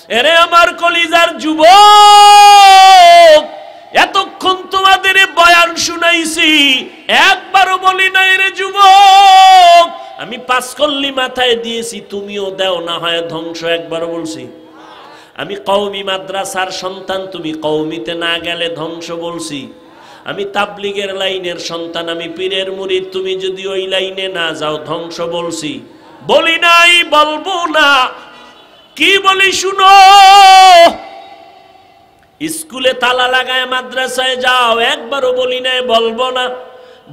এরে আমার কলিজার যুবক, এতক্ষণ তোমাদের বয়ান শুনাইছি, একবারও বলি নাই রে যুবক আমি 5 কল্লি মাথায় দিয়েছি, তুমিও দাও না হয় ধ্বংস, একবার বলছি। আমি কওমি মাদ্রাসার সন্তান, তুমি কওমিতে না গেলে ধ্বংস বলছি। আমি তাবলিগের লাইনের সন্তান, আমি পীরের মুরিদ, তুমি যদি ওই লাইনে না যাও ধ্বংস বলছি। বলি নাই, বলবো না। কি বলি শুনো, স্কুলে তালা লাগায় মাদ্রাসায় যাও, একবারও বলি নাই বলবো না।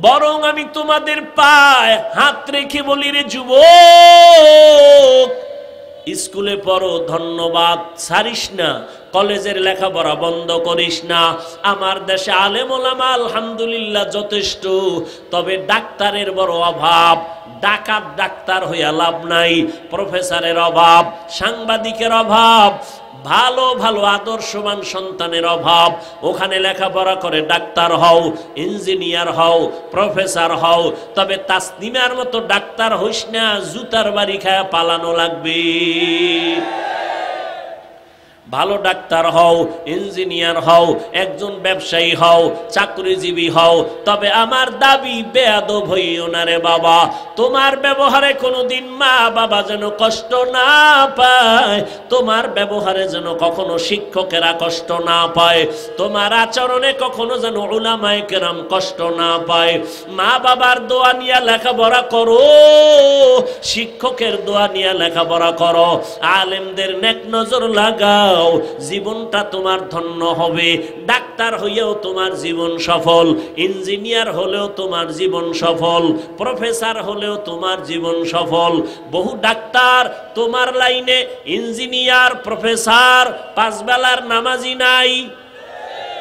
বরং আমি তোমাদের পায়ে হাত রেখে বলি রে যুবক, স্কুলে পড়ো, ধন্যবাদ, ছাড়িস না। কলেজের লেখাপড়া বন্ধ করিস না। আমার দেশে আলেম ওলামা আলহামদুলিল্লাহ যথেষ্ট, তবে ডাক্তারের বড় অভাব। ডাকাত ডাক্তার হইয়া লাভ নাই, প্রফেসরের অভাব, সাংবাদিকের অভাব, ভালো ভালো আদর্শবান সন্তানের অভাব। ওখানে লেখাপড়া করে ডাক্তার হও, ইঞ্জিনিয়ার হও, প্রফেসর হও, তবে তাসনিমার মতো ডাক্তার হইস না, জুতার বাড়ি খায়া পালানো লাগবে। ভালো ডাক্তার হও, ইঞ্জিনিয়ার হও, একজন ব্যবসায়ী হও, চাকরিজীবী হও, তবে আমার দাবি বেয়াদব হইও না রে বাবা। তোমার ব্যবহারে কোনোদিন মা বাবা যেন কষ্ট না পায়, তোমার ব্যবহারে যেন কখনো শিক্ষকেরা কষ্ট না পায়, তোমার আচরণে কখনো যেন উলামায়ে কেরাম কষ্ট না পায়। মা বাবার দোয়া নিয়ে লেখাপড়া করো, শিক্ষকের দোয়া নিয়ে লেখাপড়া করো, আলেমদের নেক নজর লাগাও, জীবনটা তোমার ধন্য হবে। ডাক্তার হইয়াও তোমার জীবন সফল, ইঞ্জিনিয়ার হলেও তোমার জীবন সফল, প্রফেসর হলেও তোমার জীবন সফল। বহু ডাক্তার তোমার লাইনে, ইঞ্জিনিয়ার, প্রফেসর, 5 বেলার নামাজি নাই,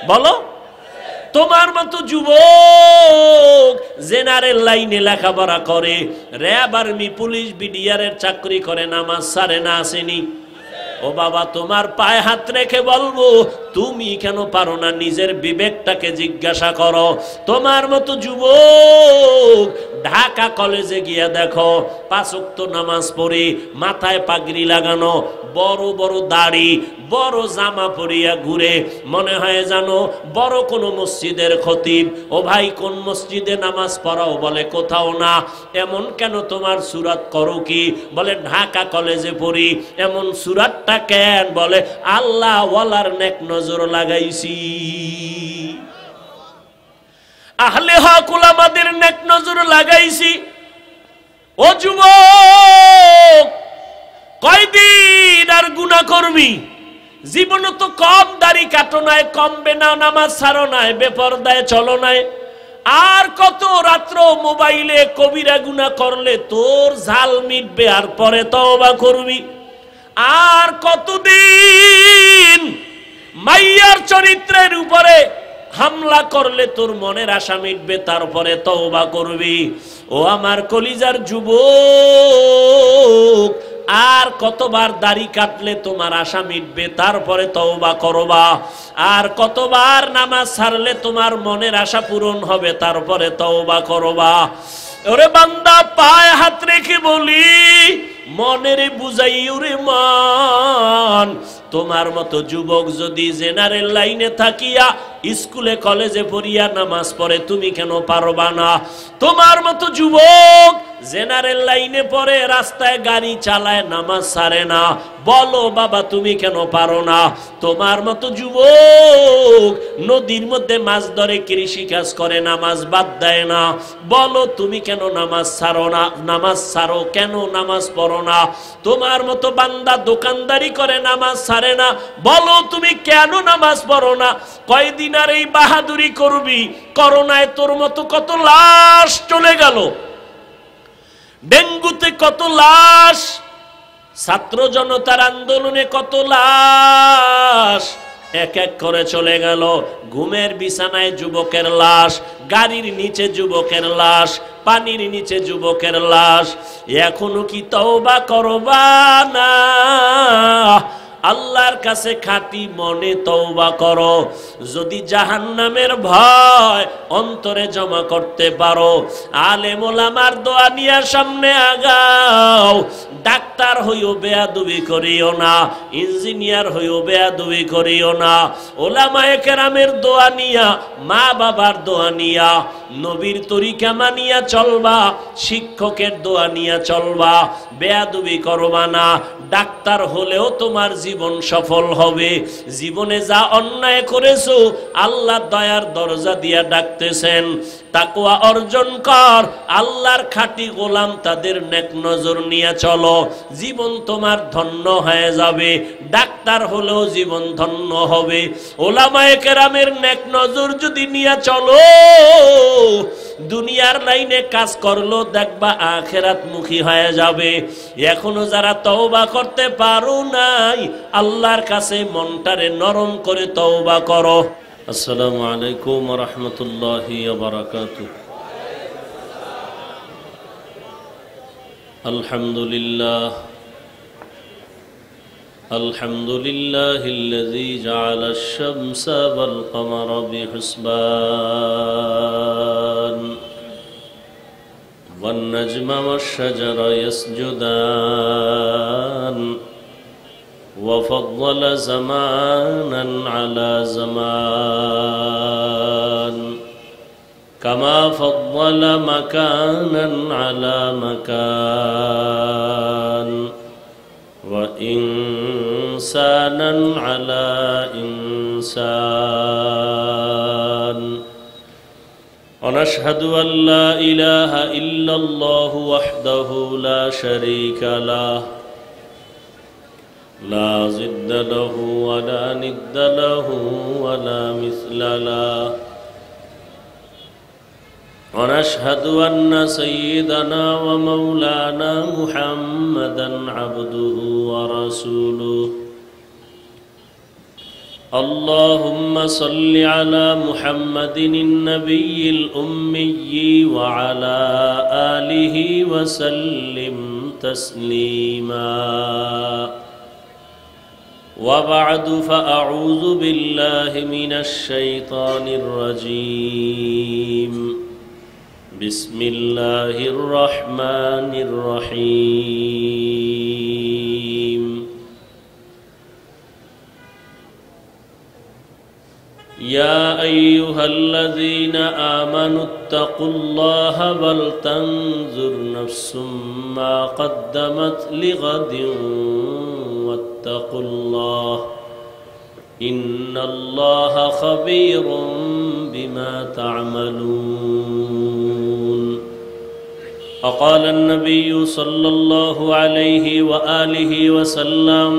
বলো। তোমার মতো যুবক জেনারেল লাইনে লেখাপড়া করে, র্যাব, আর্মি, পুলিশ, বিডিআরের চাকরি করে, নামাজ ছাড়ে না, আসেনি? ও বাবা, তোমার পায়ে হাত রেখে বলবো, তুমি কেন পারো না? নিজের বিবেকটাকে জিজ্ঞাসা করো। তোমার মতো যুবক ঢাকা কলেজে গিয়া দেখো, 5 ওয়াক্ত নামাজ পড়ে, মাথায় পাগড়ি লাগানো, বড় বড় দাড়ি, বড় জামা পরিয়া ঘুরে, মনে হয় জানো বড় কোনো মসজিদের খতিব। ও ভাই, কোন মসজিদে নামাজ পড়াও? বলে কোথাও না। এমন কেন তোমার সুরাত করো কি? বলে ঢাকা কলেজে পড়ি। এমন সুরাতটা কেন? বলে আল্লাহ ওয়ালার নেক নজর লাগাইছি, আহলে হক উলামাদের নেক নজর লাগাইছি। ও যুবক, কয়দিন আর গুনাহ করবি? জীবন তো কম, দাড়ি কাটো নাই, কমবে না, নামাজ ছাড়ো নাই, বেপরদায় চলো নাই, আর কত রাত্র মোবাইলে কবিরা গুনাহ করলে তোর ঝাল মিটবে, আর পরে তওবা করবি। আর কতদিন মাইয়ার চরিত্রের উপরে হামলা করলে তোর মনের আশা মিটবে, তারপরে তওবা করবি। ও আমার কলিজার যুবক, আর কতবার দাড়ি কাটলে তোমার আশা মিটবে, তারপরে তওবা করবা? আর কতবার নামাজ ছাড়লে তোমার মনের আশা পূরণ হবে, তারপরে তওবা করবা? ওরে বান্দা, পায়ে হাত রেখে বলি, মনের বুঝাই ওরে মান। তোমার মতো যুবক যদি জেনারেল লাইনে থাকিয়া স্কুলে কলেজে পড়িয়া নামাজ পড়ে, তুমি কেন পারবা না? তোমার মতো যুবক জেনারেল লাইনে পড়ে, রাস্তায় গাড়ি চালায়, নামাজ ছাড়ে না, বলো বাবা তুমি কেন পারো না? তোমার মতো যুবক নদীর মধ্যে মাছ ধরে, কৃষি কাজ করে, নামাজ বাদ দেয় না, বলো তুমি কেন নামাজ ছাড়ো না? নামাজ ছাড়ো কেন? নামাজ পড়ো না? তোমার মতো বান্দা দোকানদারি করে, নামাজ ছাড়ে না, বলো তুমি কেন নামাজ পড়ো না? কয়দিন আর এই বাহাদুরি করবি? করোনায় তোর মতো কত লাশ চলে গেল, ডেঙ্গুতে কত লাশ, ছাত্র জনতার আন্দোলনে কত লাশ এক এক করে চলে গেল। ঘুমের বিছানায় যুবকের লাশ, গাড়ির নিচে যুবকের লাশ, পানির নিচে যুবকের লাশ। এখনো কি তওবা করবা না? আল্লাহর কাছে খাঁটি মনে তওবা করো। যদি জাহান্নামের ভয় অন্তরে জমা করতে পারো, আলেম ওলামার দোয়া নিয়ে সামনে আগাও। ডাক্তার হইও বেয়াদবি করিও না, ইঞ্জিনিয়ার হইও বেয়াদবি করিও না। ওলামায়ে কেরামের দোয়া নিয়া, মা বাবার দোয়া নিয়া, নবীর তরিকা মানিয়া চলবা, শিক্ষকের দোয়া নিয়া চলবা, বেয়াদবি করবা না। ডাক্তার হলেও তোমার জীবন সফল হবে। জীবনে যা অন্যায় করেছো আল্লাহ দয়ার দরজা দিয়া ডাকতেছেন, তাকওয়া অর্জন কর। আল্লাহর খাঁটি গোলাম তাদের নেক নজর নিয়ে চলো, জীবন তোমার ধন্য হয়ে যাবে। ডাক্তার হলেও জীবন ধন্য হবে। ওলামায়ে কেরামের নেক নজর যদি নিয়ে চলো, দুনিয়ার লাইনে কাজ করলো দেখবা আখিরাত মুখী হয়ে যাবে। এখনো যারা তওবা করতে পারো নাই, আল্লাহর কাছে মনটারে নরম করে তওবা করো। আসসালামু আলাইকুম ওয়া রাহমাতুল্লাহি ওয়া বারাকাতুহু। আলহামদুলিল্লাহ আলহামদুলিল্লাহিল্লাযী জাআলা আশ-শামসা ওয়াল কমারা বিহুসবান ওয়ান নাজমা ওয়াশ-শাজারা ইয়াসজুদান وفضل زمانا على زمان كما فضل مكانا على مكان وإنسانا على إنسان ونشهد أن لا إله إلا الله وحده لا شريك له لا ضد له ولا ند له ولا مثل له ونشهد أن سيدنا ومولانا محمدا عبده ورسوله اللهم صل على محمد النبي الأمي وعلى آله وسلم تسليما وبعد فأعوذ بالله من الشيطان الرجيم بسم الله الرحمن الرحيم يا أيها الذين آمنوا اتقوا الله ولتنظر نفس ما قدمت لغد واتقوا الله إن الله خبير بما تعملون وقال النبي صلى الله عليه وآله وسلم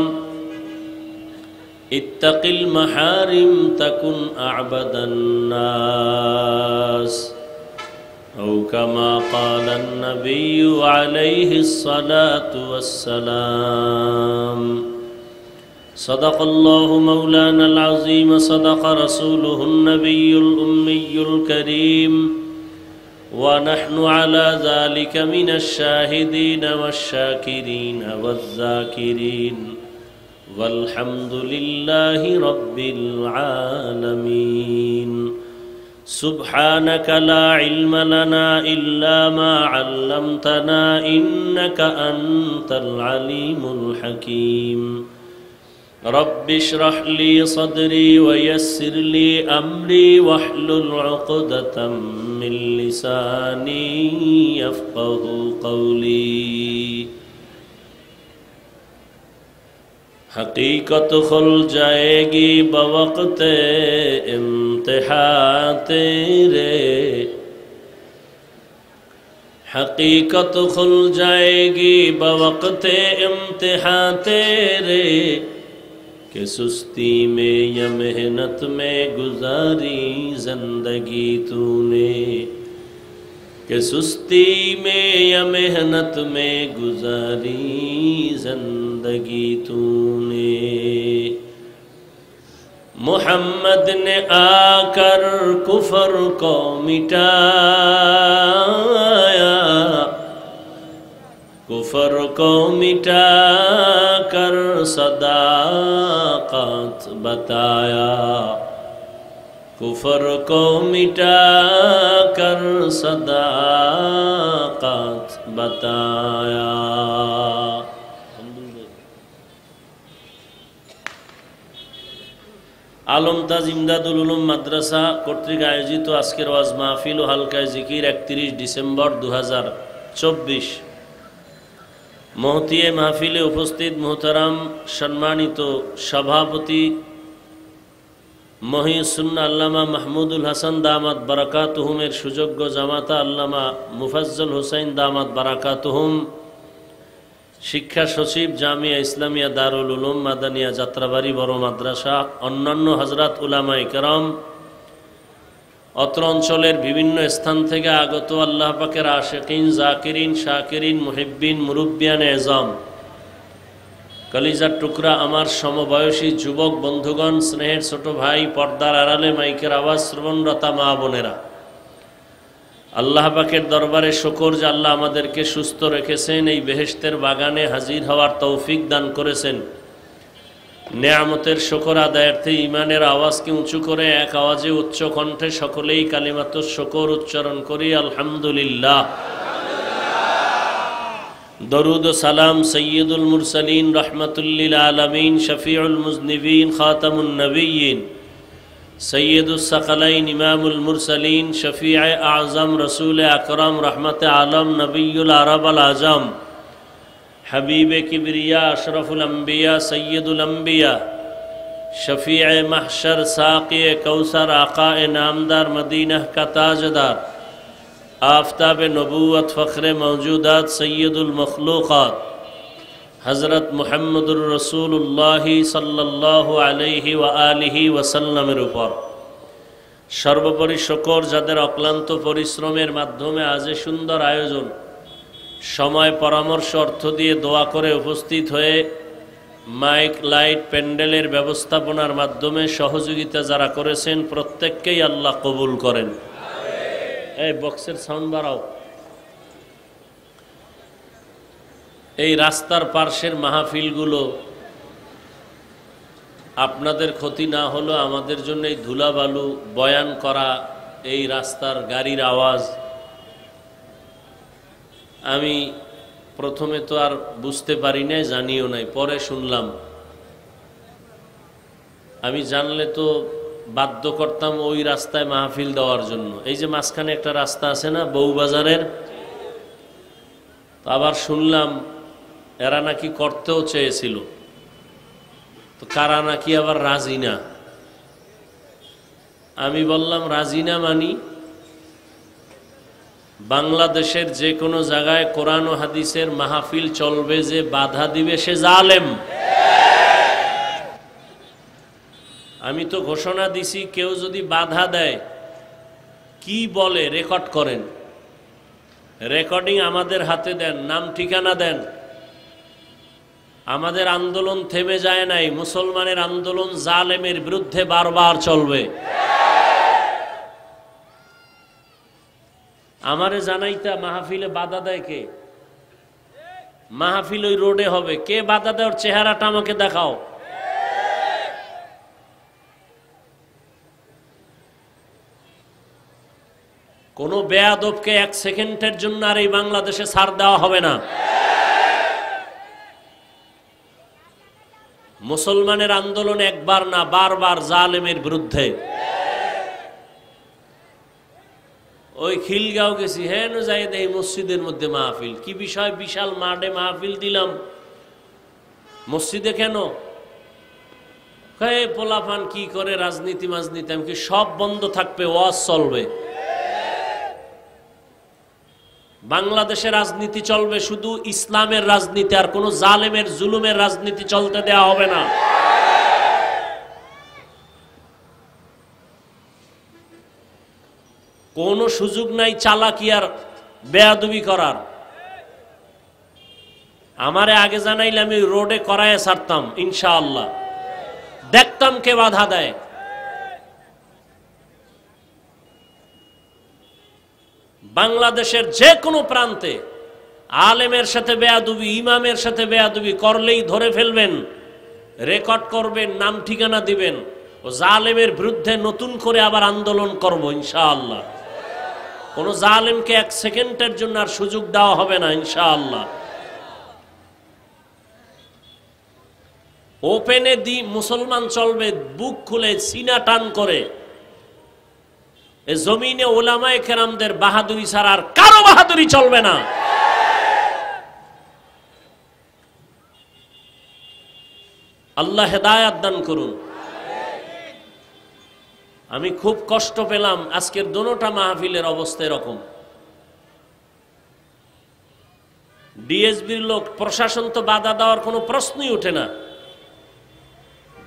اتق المحارم تكن أعبد الناس أو كما قال النبي عليه الصلاة والسلام صدق الله مولانا العظيم صدق رسوله النبي الأمي الكريم ونحن على ذلك من الشاهدين والشاكرين والذاكرين والحمد لله رب العالمين سبحانك لا علم لنا إلا ما علمتنا إنك أنت العليم الحكيم رب اشرح لي صدري ويسر لي أمري واحلل عقدة من لساني يفقه قولي حقیقت کھل جائے گی بوقت امتحان تیرے حقیقت کھل جائے گی بوقت امتحان تیرے کہ سستی میں یا محنت میں گزاری زندگی تو نے کہ سستی میں یا محنت میں گزاری زندگی تو نے محمد نے آ کر کفر کو مٹایا کفر کو مٹا کر صدا सदाकत बताया, कुफर को मिटा कर सदाकत बताया। आलम ताज इमदादुल उलूम মাদ্রাসা কর্তৃক আয়োজিত আজকের ওয়াজ মাহফিল ও হালকায়ে জিকির 31 ডিসেম্বর 2024। মহতিয়ে মাহফিলে উপস্থিত মুহতারাম সম্মানিত সভাপতি মহিউসুন্নাহ আল্লামা মাহমুদুল হাসান দামাত বারাকাতুহুমের সুযোগ্য জামাতা আল্লামা মুফাজ্জল হোসেন দামাত বারাকাতুহুম, শিক্ষা সচিব জামিয়া ইসলামিয়া দারুল উলুম মাদানিয়া যাত্রাবাড়ি বড় মাদ্রাসা, অন্যান্য হযরত উলামায়ে কেরাম, অত্র অঞ্চলের বিভিন্ন স্থান থেকে আগত আল্লাহ পাকের আশিকিন, জাকিরিন, শাকিরিন, মুহিব্বিন, মুরব্বিয়ান এজাম, কলিজার টুকরা আমার সমবয়সী যুবক বন্ধুগণ, স্নেহের ছোট ভাই, পর্দার আড়ালে মাইকের আওয়াজ শ্রবণরতা মা বোনেরা, আল্লাহ পাকের দরবারে শুকর যে আল্লাহ আমাদেরকে সুস্থ রেখেছেন, এই বেহেশতের বাগানে হাজির হওয়ার তৌফিক দান করেছেন। নেয়ামতের শুকর আদায়ার্থে ঈমানের আওয়াজকে উঁচু করে এক আওয়াজে উচ্চ কণ্ঠে সকলেই কালিমাতুশ শুকর উচ্চারণ করি, আলহামদুলিল্লাহ। দরুদ ও সালাম সৈয়দুল মুরসালিন, রহমাতুল্লিল আলামিন, শফিউল মুজনিবিন, খাতামুন নবিয়্যিন, সৈয়দুস সাকালাইন, ইমামুল মুরসালিন, শফিয়ে আজম, রসুল আকরম, রহমতে আলম, নবিয়ুল আরব আল আজম, হবিবে কিবরিয়া, আশরফুল আম্বিয়া, সৈয়দুল আম্বিয়া, শফিয়ে মাহশর, সাকিয়ে কৌসর, আকাए नामदार मदीना का ताजदार, आफताब नबूवत, फ़ख्रे मौजूदात, सैयदुल मखलूक़ात, हज़रत मुहम्मदुर रसूलुल्लाह सल्लल्लाहु अलैहि व आलिहि वसल्लमेर উপর সর্বোপরি শুকর যাদের অক্লান্ত পরিশ্রমের মাধ্যমে আজ সুন্দর আয়োজন, সময় পরামর্শ অর্থ দিয়ে দোয়া করে উপস্থিত হয়ে মাইক লাইট প্যান্ডেলের ব্যবস্থাপনার মাধ্যমে সহযোগিতা যারা করেছেন প্রত্যেককেই আল্লাহ কবুল করেন। এই বক্সের সাউন্ড বাড়াও। এই রাস্তার পার্শ্বের মাহফিলগুলো আপনাদের ক্ষতি না হলো আমাদের জন্য এই ধুলাবালু বয়ান করা, এই রাস্তার গাড়ির আওয়াজ, আমি প্রথমে তো আর বুঝতে পারি নাই, জানিও নাই, পরে শুনলাম। আমি জানলে তো বাধ্য করতাম ওই রাস্তায় মাহফিল দেওয়ার জন্য। এই যে মাঝখানে একটা রাস্তা আছে না বউবাজারের, তো আবার শুনলাম এরা নাকি করতেও চেয়েছিল, তো কারা নাকি আবার রাজি না। আমি বললাম রাজি না মানি, বাংলাদেশের যে কোনো জায়গায় কোরআন ও হাদিসের মাহফিল চলবে, যে বাধা দিবে সে জালেম। আমি তো ঘোষণা দিছি, কেউ যদি বাধা দেয়, কি বলে রেকর্ড করেন, রেকর্ডিং আমাদের হাতে দেন, নাম ঠিকানা দেন। আমাদের আন্দোলন থেমে যায় নাই, মুসলমানের আন্দোলন জালেমের বিরুদ্ধে বারবার চলবে। আমারে জানাইতা মাহফিলে বাধা দেয় কে? মাহফিল ওই রোডে হবে, কে বাধা দেয় ওর চেহারাটা আমাকে দেখাও। কোন বেয়াদবকে এক সেকেন্ডের জন্য আর এই বাংলাদেশে ছাড় দেওয়া হবে না। মুসলমানের আন্দোলন একবার না, বারবার জালেমের বিরুদ্ধে। ওই খিলগাঁও গেছি, হ্যাঁ যাই দেখি মসজিদের মধ্যে মাহফিল, কি বিষয়, বিশাল মাঠে মাহফিল দিলাম, মসজিদে কেন? পোলাপান কি করে, রাজনীতি মাজনীতি, আমি কি সব বন্ধ থাকবে, ওয়াজ চলবে। বাংলাদেশে রাজনীতি চলবে শুধু ইসলামের রাজনীতি, আর কোনো জালেমের জুলুমের রাজনীতি চলতে দেয়া হবে না। কোনো সুযোগ নাই চালাকি আর বেয়াদবি করার। আমারে আগে জানাইলে আমি রোডে করায় ছাড়তাম, ইনশাআল্লাহ দেখতাম কে বাধা দেয়। বাংলাদেশের যে কোনো প্রান্তে আলেমের সাথে বেয়াদবি, ইমামের সাথে বেয়াদবি করলেই ধরে ফেলবেন, রেকর্ড করবেন, নাম ঠিকানা দিবেন, ও জালেমের বিরুদ্ধে নতুন করে আবার আন্দোলন করব ইনশাআল্লাহ। কোন জালেমকে এক সেকেন্ডের জন্য আর সুযোগ দেওয়া হবে না ইনশাআল্লাহ। ওপেনে দি মুসলমান চলবে, বুক খুলে সিনা টান করে। এ জমিনে ওলামায়ে কেরামদের বাহাদুরি ছাড়া আর কারো বাহাদুরি চলবে না। আল্লাহ হেদায়াত দান করুন। আমি খুব কষ্ট পেলাম আজকের দোনোটা মাহফিলের অবস্থা এরকম। ডিএসবির লোক, প্রশাসন তো বাধা দেওয়ার কোনো প্রশ্নই ওঠে না।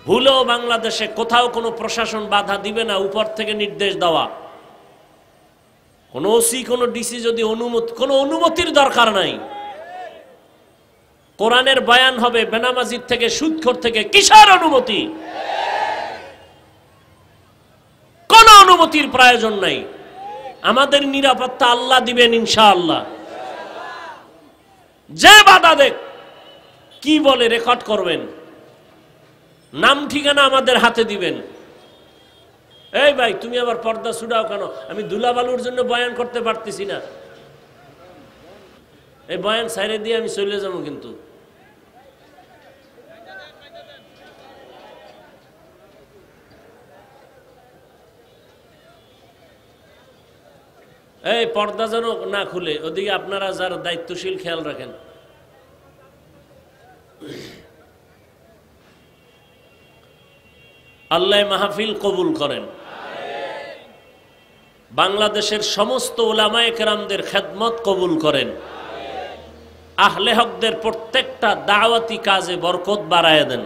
ভুলেও বাংলাদেশে কোথাও কোনো প্রশাসন বাধা দিবে না, উপর থেকে নির্দেশ দেওয়া। কোন ওসি, কোন ডিসি যদি কোনো অনুমতির দরকার নাই। কোরআনের বয়ান হবে বেনামাজির থেকে, সুদখোর থেকে, কিসের অনুমতি? কোন অনুমতির প্রয়োজন নাই। আমাদের নিরাপত্তা আল্লাহ দিবেন ইনশাআল্লাহ। যে বাধা দেখ, কি বলে রেকর্ড করবেন, নাম ঠিকানা আমাদের হাতে দিবেন। এই ভাই, তুমি আবার পর্দা ছুড়াও কেন? আমি ধুলাবালুর জন্য বয়ান করতে পারতেছি না। এই বয়ান সাইরে দিয়ে আমি চলে যাবো। কিন্তু এই পর্দা যেন না খুলে, ওদিকে আপনারা যারা দায়িত্বশীল খেয়াল রাখেন। আল্লাহ মাহফিল কবুল করেন। বাংলাদেশের সমস্ত উলামায়ে কেরামদের খেদমত কবুল করেন। আহলে হকদের প্রত্যেকটা দাওয়াতি কাজে বরকত বাড়ায় দেন।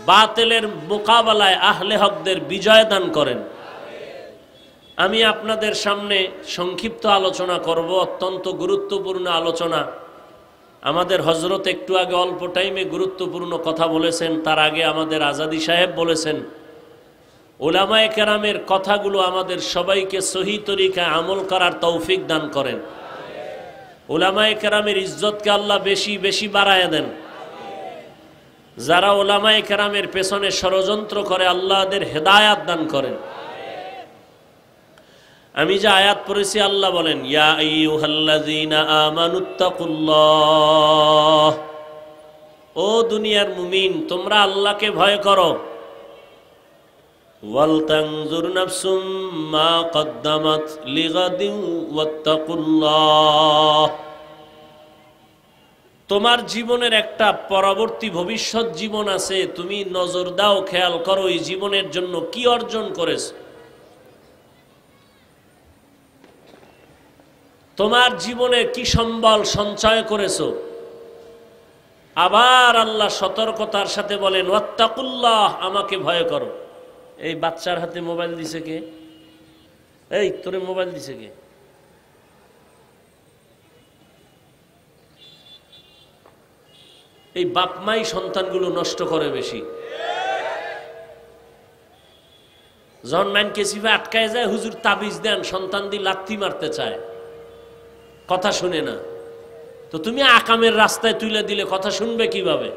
বাতিলের মোকাবেলায় আহলে হকদের বিজয় দান করেন। আমি আপনাদের সামনে সংক্ষিপ্ত আলোচনা করব, অত্যন্ত গুরুত্বপূর্ণ আলোচনা। আমাদের হযরত একটু আগে অল্প টাইমে গুরুত্বপূর্ণ কথা বলেছেন। তার আগে আমাদের আজাদি সাহেব বলেছেন। উলামায়ে কেরামের কথাগুলো আমাদের সবাইকে সহি তরিকায় আমল করার তৌফিক দান করেন। উলামায়ে কেরামের ইজ্জতকে আল্লাহ বেশি বেশি বাড়ায় দেন। যারা উলামায়ে কেরামের পেছনে ষড়যন্ত্র করে, আল্লাহদের হেদায়াত দান করেন। আমি যে আয়াত পড়েছি, আল্লাহ বলেন, ইয়া আইয়ুহাল্লাযীনা আমানুত্তাকুল্লাহ, ও দুনিয়ার মুমিন, তোমরা আল্লাহকে ভয় করো। ওয়াল তানজুর নাফসুম মা কদ্দামাত লিগাদিন ওয়াত্তাকুল্লাহ, তোমার জীবনের একটা পরবর্তী ভবিষ্যৎ জীবন আছে, তুমি নজর দাও, খেয়াল করো এই জীবনের জন্য কি অর্জন করেছ। তোমার জীবনে কি সম্বল সঞ্চয় করেছো। আবার আল্লাহ সতর্কতার সাথে বলেন, ওয়াত্তাকুল্লাহ, আমাকে ভয় করো। এই বাচ্চার হাতে মোবাইল দিছে কে? এই তোরে মোবাইল দিছে কে? এই বাপ মাই সন্তানগুলো নষ্ট করে বেশি। যখন ম্যান কেসিফে আটকায় যায়, হুজুর তাবিজ দেন, সন্তান দিয়ে লাথি মারতে চায়, কথা শুনে না। তো তুমি আকামের রাস্তায় তুলে দিলে কথা শুনবে কিভাবে?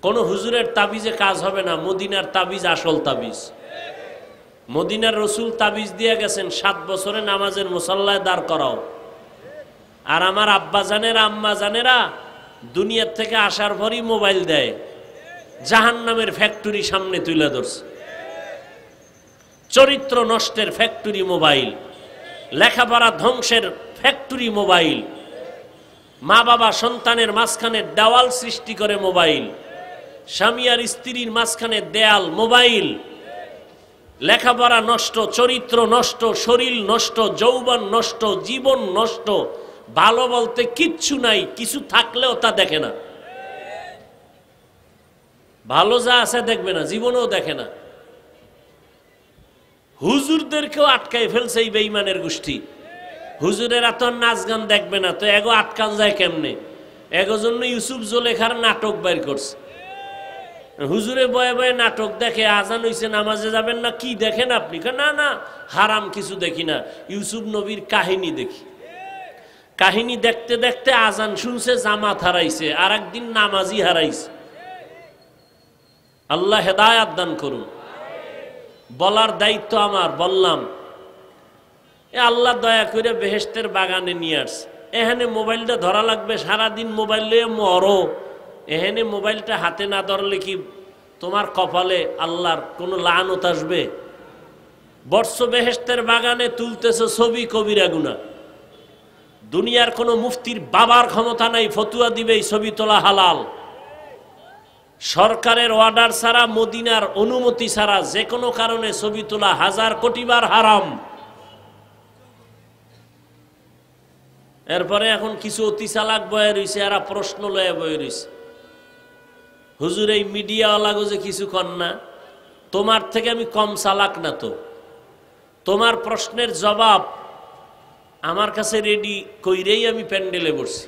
কোন হুজুরের তাবিজে কাজ হবে না। মদিনার তাবিজ আসল তাবিজ। মদিনার রসুল তাবিজ দিয়ে গেছেন, 7 বছরে নামাজের মুসাল্লায় দাঁড় করাও। আর আমার আব্বা জানেরা, আম্মা জানেরা দুনিয়ার থেকে আসার পরই মোবাইল দেয়, জাহান্নামের ফ্যাক্টরি সামনে তুলে ধরছে। চরিত্র নষ্টের ফ্যাক্টরি মোবাইল, লেখাপড়া ধ্বংসের ফ্যাক্টরি মোবাইল, মা বাবা সন্তানের মাঝখানে দেওয়াল সৃষ্টি করে মোবাইল, স্বামী আর স্ত্রীর মাঝখানে দেয়াল মোবাইল। লেখাপড়া নষ্ট, চরিত্র নষ্ট, শরীর নষ্ট, যৌবন নষ্ট, জীবন নষ্ট। ভালো বলতে কিচ্ছু নাই, কিছু থাকলেও তা দেখে না। ভালো যা আছে দেখবে না, জীবনেও দেখে না। হুজুরদেরকেও আটকাই ফেলছে এই বেঈমানের গোষ্ঠী। হুজুরেরা তো নাচ গান দেখবে না, তো এগো আটকান যায় কেমনে? এগো জন্য ইউসুফ জোলেখার নাটক বের করছে। হুজুরে বয়ে বয়ে নাটক দেখে, আজান হইছে নামাজে যাবেন না, কি দেখেন আপনি? না না, হারাম কিছু দেখি না, ইউসুফ নবীর কাহিনী দেখি। কাহিনী দেখতে দেখতে আজান শুনছে, জামাত হারাইছে, আর একদিন নামাজি হারাইছে। আল্লাহ হেদায়াত দান করুন। বলার দায়িত্ব আমার, বললাম। আল্লাহ দয়া করে বেহেশতের বাগানে নিয়ে আসছে। এখানে মোবাইলটা ধরা লাগবে, সারাদিন মোবাইল নিয়ে মরো। এখানে মোবাইলটা হাতে না ধরলে কি তোমার কপালে আল্লাহর কোনো লানত আসবে? বর্ষ বেহেশতের বাগানে তুলতেছে ছবি, কবিরা গুনাহ। দুনিয়ার কোনো মুফতির বাবার ক্ষমতা নাই ফতুয়া দিবে এই ছবি তোলা হালাল। সরকারের অর্ডার ছাড়া, মদিনার অনুমতি ছাড়া যে কোনো কারণে ছবি তোলা 1000 কোটি বার হারাম। এরপরে এখন কিছু অতি চালাক বয়ে রয়েছে, এরা প্রশ্ন লয়ে বয়ে রয়েছে, হুজুর এই মিডিয়াওয়ালাগো যে কিছু কর না, তোমার থেকে আমি কম চালাক না তো? তোমার প্রশ্নের জবাব আমার কাছে রেডি কইরেই আমি প্যান্ডেলে বসছি।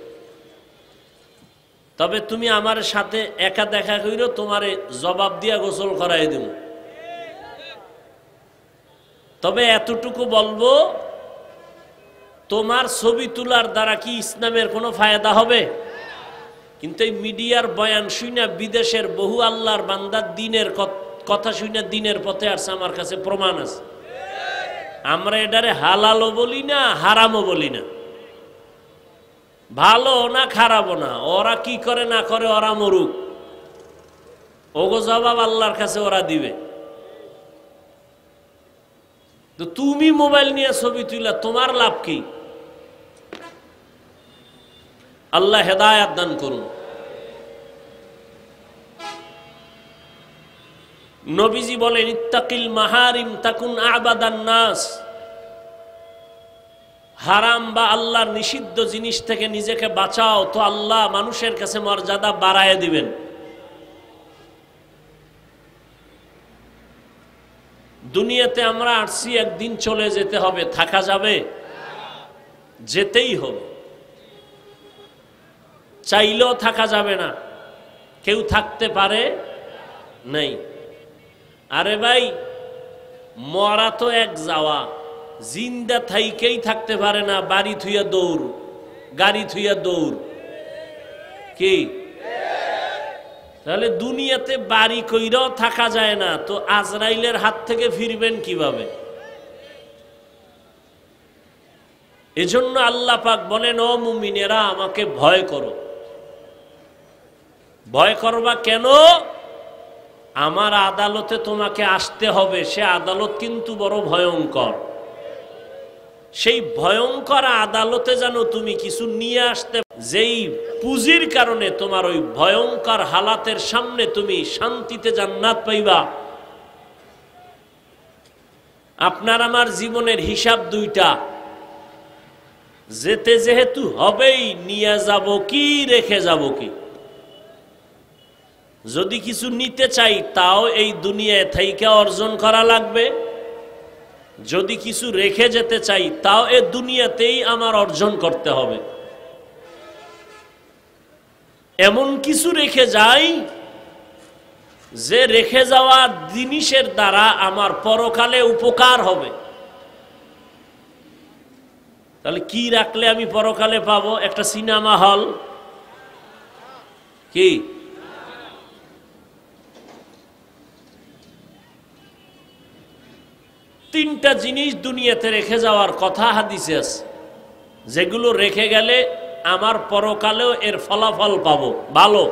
তবে তুমি আমার সাথে একা দেখা কইরো, তোমারে জবাব দিয়া গোসল করাই দেব। তবে এতটুকু বলবো, তোমার ছবি তোলার দ্বারা কি ইসলামের কোনো ফায়দা হবে? কিন্তু এই মিডিয়ার বয়ান শুনে বিদেশের বহু আল্লাহর বান্দার দিনের কথা শুনে দিনের পথে আসছে, আমার কাছে প্রমাণ আছে। আমরা এটারে হালালও বলি না, হারামও বলি না, ভালো না খারাপও না। ওরা কি করে না করে ওরা মরুক, ওগো জবাব আল্লাহর কাছে ওরা দিবে। তো তুমি মোবাইল নিয়ে ছবি তুলা তোমার লাভ কি? আল্লাহ হেদায়াত দান করুন। নবীজি বলেন, ইত্তাকিল মাহারিম তাকুন আবাদান নাস। হারাম বা আল্লাহর নিষিদ্ধ জিনিস থেকে নিজেকে বাঁচাও, তো আল্লাহ মানুষের কাছে মর্যাদা বাড়ায় দিবেন। দুনিয়াতে আমরা আসছি, একদিন চলে যেতে হবে, থাকা যাবে? যেতেই হবে। চাইলেও থাকা যাবে না, কেউ থাকতে পারে নাই। আরে ভাই, মরা তো এক যাওয়া, জিন্দা থাইকেই থাকতে পারে না। বাড়ি থুইয়া দৌড়, গাড়ি থুইয়া দৌড়, কি? তাহলে দুনিয়াতে বাড়ি কইরাও থাকা যায় না, তো আজরাইলের হাত থেকে ফিরবেন কিভাবে? এজন্য আল্লাহ পাক বলেন, ও মুমিনেরা আমাকে ভয় করো। ভয় করবা কেন? আমার আদালতে তোমাকে আসতে হবে। সে আদালত কিন্তু বড় ভয়ঙ্কর। সেই ভয়ঙ্কর আদালতে যেন তুমি কিছু নিয়ে আসতে, যেই পুঁজির কারণে তোমার ওই ভয়ঙ্কর হালাতের সামনে তুমি শান্তিতে জান্নাত পাইবা। আপনার আমার জীবনের হিসাব দুইটা, যেতে যেহেতু হবেই, নিয়ে যাব কি রেখে যাব কি। যদি কিছু নিতে চাই তাও এই দুনিয়ায় থাইকা অর্জন করা লাগবে, যদি কিছু রেখে যেতে চাই তাও এই দুনিয়াতেই আমার অর্জন করতে হবে। এমন কিছু রেখে যাই যে রেখে যাওয়া জিনিসের দ্বারা আমার পরকালে উপকার হবে। তাহলে কি রাখলে আমি পরকালে পাবো? একটা সিনেমা হল, কি? তিনটা জিনিস দুনিয়াতে রেখে যাওয়ার কথা হাদিসে আছে, যেগুলো রেখে গেলে আমার পরকালেও এর ফলাফল পাবো ভালো।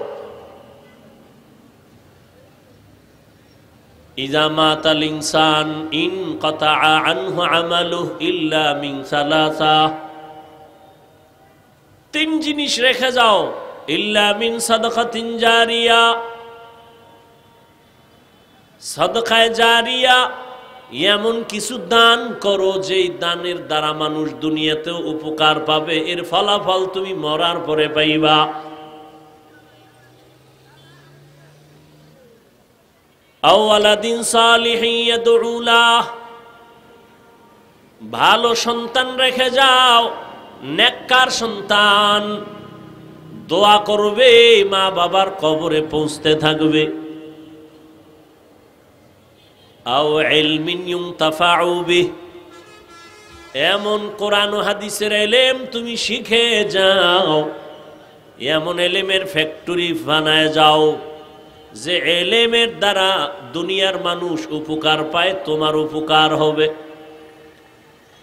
ইযা মাতাল ইনসান ইনকাতাআ আনহু আমালুহু ইল্লা মিন সালাসা। তিন জিনিস রেখে যাও, ইল্লা মিন সাদাকাতিন জারিয়া, সাদকায়ে জারিয়া, এমন কিছু দান করো যেই দানের দ্বারা মানুষ দুনিয়াতেও উপকার পাবে, এর ফলাফল তুমি মরার পরে পাইবা। আও ওয়ালাদিন সালিহিন ইয়াদউ লাহ, ভালো সন্তান রেখে যাও, নেককার সন্তান, দোয়া করবে, মা বাবার কবরে পৌঁছতে থাকবে। আও ইলমিন ইউনতাফাউ বিহি, এমন কোরআন ও হাদিসের এলেম তুমি শিখে যাও, এমন এলেমের ফ্যাক্টরি বানায় যাও যে এলেমের দ্বারা দুনিয়ার মানুষ উপকার পায়, তোমার উপকার হবে।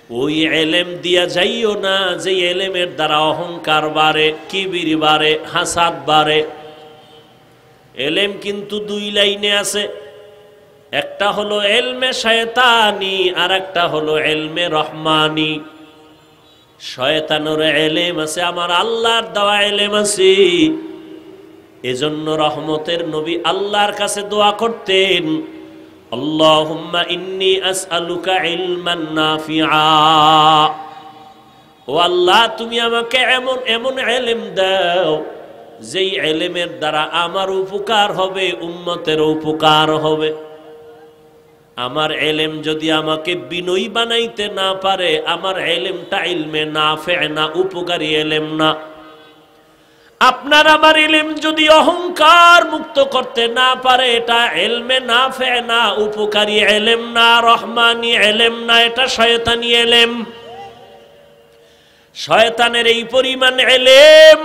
ওই এলেম দিয়া যাইও না যে এলেমের দ্বারা অহংকার বাড়ে, কিবির বাড়ে, হাসাদ বাড়ে। এলেম কিন্তু দুই লাইনে আছে, একটা হলো এলমে শয়তানি আর একটা হলো এলমে রহমানি। শয়তানের এলেম আছে, আমার আল্লাহর দেওয়া এলেম আছে। এজন্য রহমতের নবী আল্লাহর কাছে দোয়া করতেন, আল্লাহুম্মা ইন্নী আসআলুকা ইলমান নাফিআ। ও আল্লাহ, তুমি আমাকে এমন এমন এলেম দাও যেই এলেমের দ্বারা আমার উপকার হবে, উম্মতের উপকার হবে। আমার এলেম যদি আমাকে বিনয়ী বানাইতে না পারে, আমার এলেমটা ইলমে নাফে না, উপকারী এলেম না। আপনার আমার এলেম যদি অহংকার মুক্ত করতে না পারে, এটা এলমে নাফে না, উপকারী এলেম না, রহমানি এলেম না, এটা শয়তানি এলেম। শয়তানের এই পরিমাণ এলেম,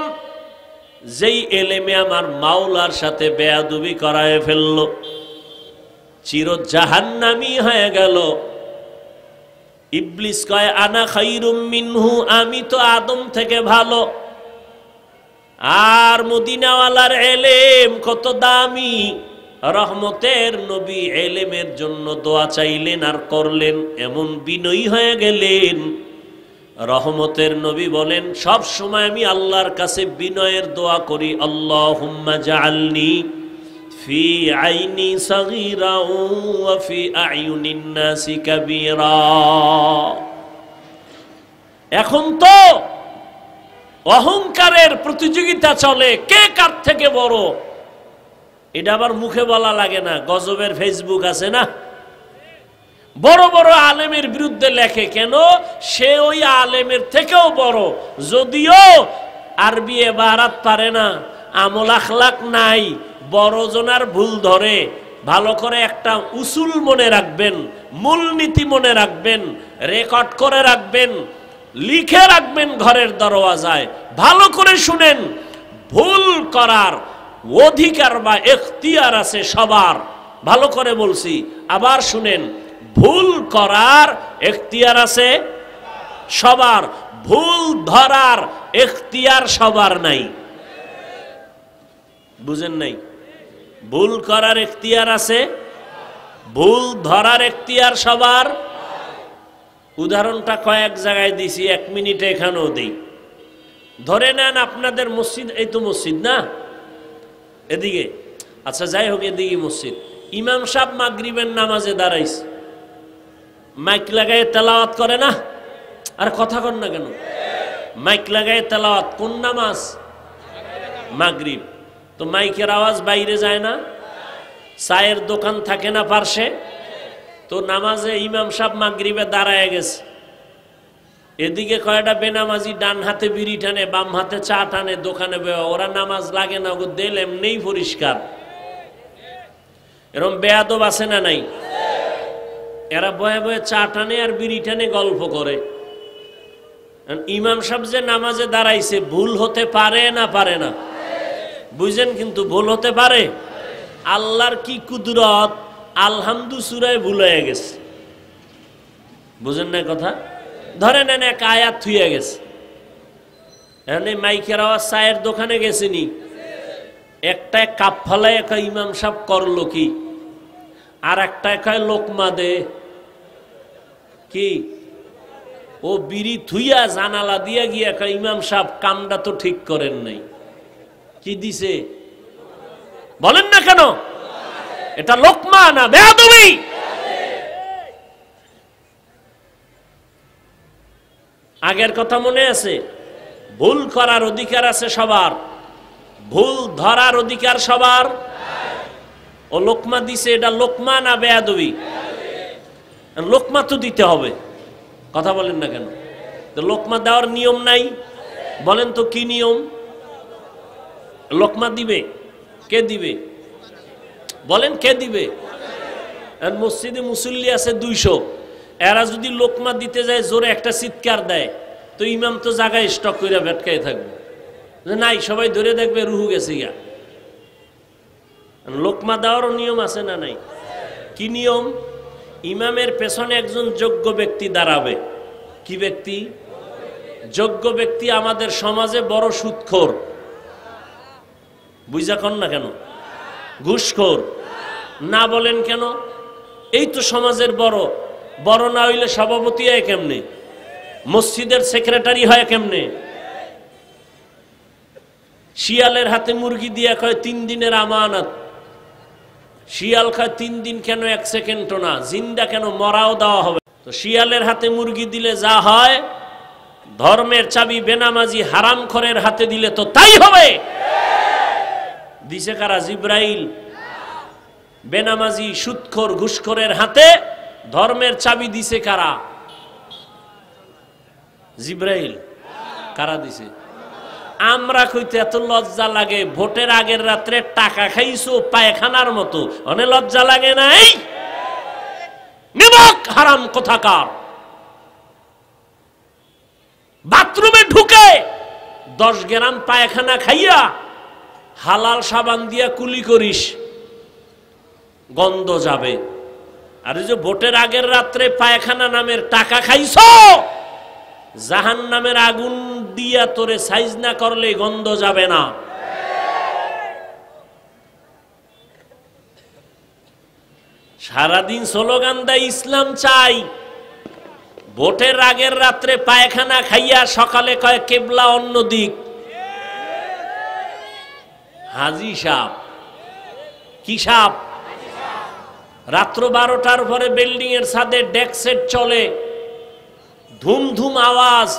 যেই এলেমে আমার মাওলার সাথে বেয়াদবি করায় ফেলল, চির জাহান্নামী হয়ে গেল। ইবলিস কয় আনা খায়রুম মিনহু, আমি তো আদম থেকে ভালো। আর মদিনাওয়ালার এলেম কত দামি। রহমতের নবী এলেমের জন্য দোয়া চাইলেন আর করলেন, এমন বিনয়ী হয়ে গেলেন। রহমতের নবী বলেন, সব সময় আমি আল্লাহর কাছে বিনয়ের দোয়া করি, আল্লাহুম্মা জাআলনি ফি আইনি সাগীরা ওয়া ফি আয়ুনিন নাসি কাবীরা। এখন তো অহংকারের প্রতিযোগিতা চলে, কে কার থেকে বড়। এটা আবার মুখে বলা লাগে না, গজবের ফেসবুক আছে না, বড় বড় আলেমের বিরুদ্ধে লেখে। কেন? সে ওই আলেমের থেকেও বড়, যদিও আরবি এবারাত পারে না, আমল আখলাক নাই, বড় জনার ভুল ধরে। ভালো করে একটা উসুল মনে রাখবেন, মূলনীতি মনে রাখবেন, রেকর্ড করে রাখবেন, লিখে রাখবেন ঘরের দরওয়াজায়। ভালো করে শুনেন, ভুল করার অধিকার বা এখতিয়ার আছে সবার। ভালো করে বলছি, আবার শুনেন, ভুল করার এখতিয়ার আছে সবার, ভুল ধরার এখতিয়ার সবার নাই। বুঝেন নাই? ভুল করার এখতিয়ার আছে, ভুল ধরার এখতিয়ার সবার। উদাহরণটা কয়েক জায়গায় দিছি, 1 মিনিটে এখানেও দেই। ধরে নেন আপনাদের মসজিদ, এই তো মসজিদ না এদিকে, আচ্ছা যাই হোক, এদিকে মসজিদ। ইমাম সাহেব মাগরিবের নামাজে দাঁড়াইছে, মাইক লাগায় তেলাওয়াত করে না? আর কথা কন না কেন? মাইক লাগায় তেলাওয়াত কোন নামাজ? মাগরিব। তো মাইকের আওয়াজ বাইরে যায় না? চায়ের দোকান থাকে না পার্শ্বে? তো নামাজে ইমাম সাহেব মাগরিবে দাঁড়ায় গেছে, এদিকে কয়টা বেনামাজি ডান হাতে বিড়ি টানে, বাম হাতে চা টানে, দোকানে ওরা নামাজ লাগে না, ওগো দেল এমনিই পরিষ্কার। এরকম বেয়াদব আছে না নাই? এরা বয়ে বয়ে চা টানে আর বিড়ি টানে, গল্প করে। ইমাম সাহেব যে নামাজে দাঁড়াইছে, ভুল হতে পারে না পারে না? বুঝেন, কিন্তু ভুল হতে পারে। আল্লাহর কি কুদরত, আলহামদু সূরায় ভুল হয়ে গেছে। বুঝেন না কথা? ধরে নেন এক আয়াত থুয়ে গেছে, এখানে মাইকের আওয়াজ, চায়ের দোকানে গেছিনি, একটা কাপ ফালায় একটা ইমাম সাহেব করলো কি, আর একটা কয় লোকমা দে কি, ও বিড়ি থুইয়া জানালা দিয়া গিয়া কয় ইমাম সাহেব কামটা তো ঠিক করেন নাই। কি দিছে বলেন না কেন? এটা লোকমা না বেয়াদবি? আগের কথা মনে আছে? ভুল করার অধিকার আছে সবার, ভুল ধরার অধিকার সবার। ও লোকমা দিছে, এটা লোকমা না বেয়াদবি? লোকমা তো দিতে হবে, কথা বলেন না কেন? তো লোকমা দেওয়ার নিয়ম নাই? বলেন তো কি নিয়ম? লোকমা দিবে কে? দিবে বলেন কে দিবে? মসজিদে মুসল্লি আছে 200, এরা যদি লোকমা দিতে যায় জোরে একটা চিৎকার দেয় তো ইমাম তো জায়গায় স্টক করে ভেটকাই থাকবে, নাই সবাই ধরে দেখবে রুহু গেছে গা। লোকমা দেওয়ারও নিয়ম আছে না নাই? কি নিয়ম? ইমামের পেছনে একজন যোগ্য ব্যক্তি দাঁড়াবে। কি ব্যক্তি? যোগ্য ব্যক্তি। আমাদের সমাজে বড় সুদখোর, বুঝা কন না কেন? ঘুষখোর না বলেন কেন? এই তো সমাজের বড়। বড় না হইলে সভাপতি হয় কেমনে? মসজিদের সেক্রেটারি হয় কেমনে? শিয়ালের হাতে মুরগি দিয়া কয় 3 দিনের আমানত। শিয়াল খায় 3 দিন কেন, 1 সেকেন্ডও না, জিন্দা কেন, মরাও দেওয়া হবে। তো শিয়ালের হাতে মুরগি দিলে যা হয়, ধর্মের চাবি বেনামাজি হারামখোরের হাতে দিলে তো তাই হবে। দিছে কারা? জিব্রাইল। বেনামাজি সুদখোর ঘুষখোরের হাতে ধর্মের চাবি দিছে কারা? জিব্রাইল। কারা দিছে? আমরা কইতে এত লজ্জা লাগে, ভোটের আগের রাত্রে টাকা খাইছো পায়খানার মতো, অনেক লজ্জা লাগে নাই? নিমক হারাম কোথাকার। বাথরুমে ঢুকে 10 গ্রাম পায়খানা খাইয়া হালাল সাবান দিয়া কুলি করিস, গন্ধ যাবে। আর এই যে ভোটের আগের রাত্রে পায়খানা নামের টাকা খাইছো, জাহান্নামের আগুন দিয়া তোরে সাইজ না করলে গন্ধ যাবে না। সারাদিন স্লোগান দেয় ইসলাম চাই, ভোটের আগের রাত্রে পায়খানা খাইয়া সকালে কয় কেবলা অন্য দিক। হাজি সাপ। কি সাপ? রাত্র 12টার পরে বিল্ডিং এর ছাদে ডেক সেট চলে, ধুম ধুম আওয়াজ।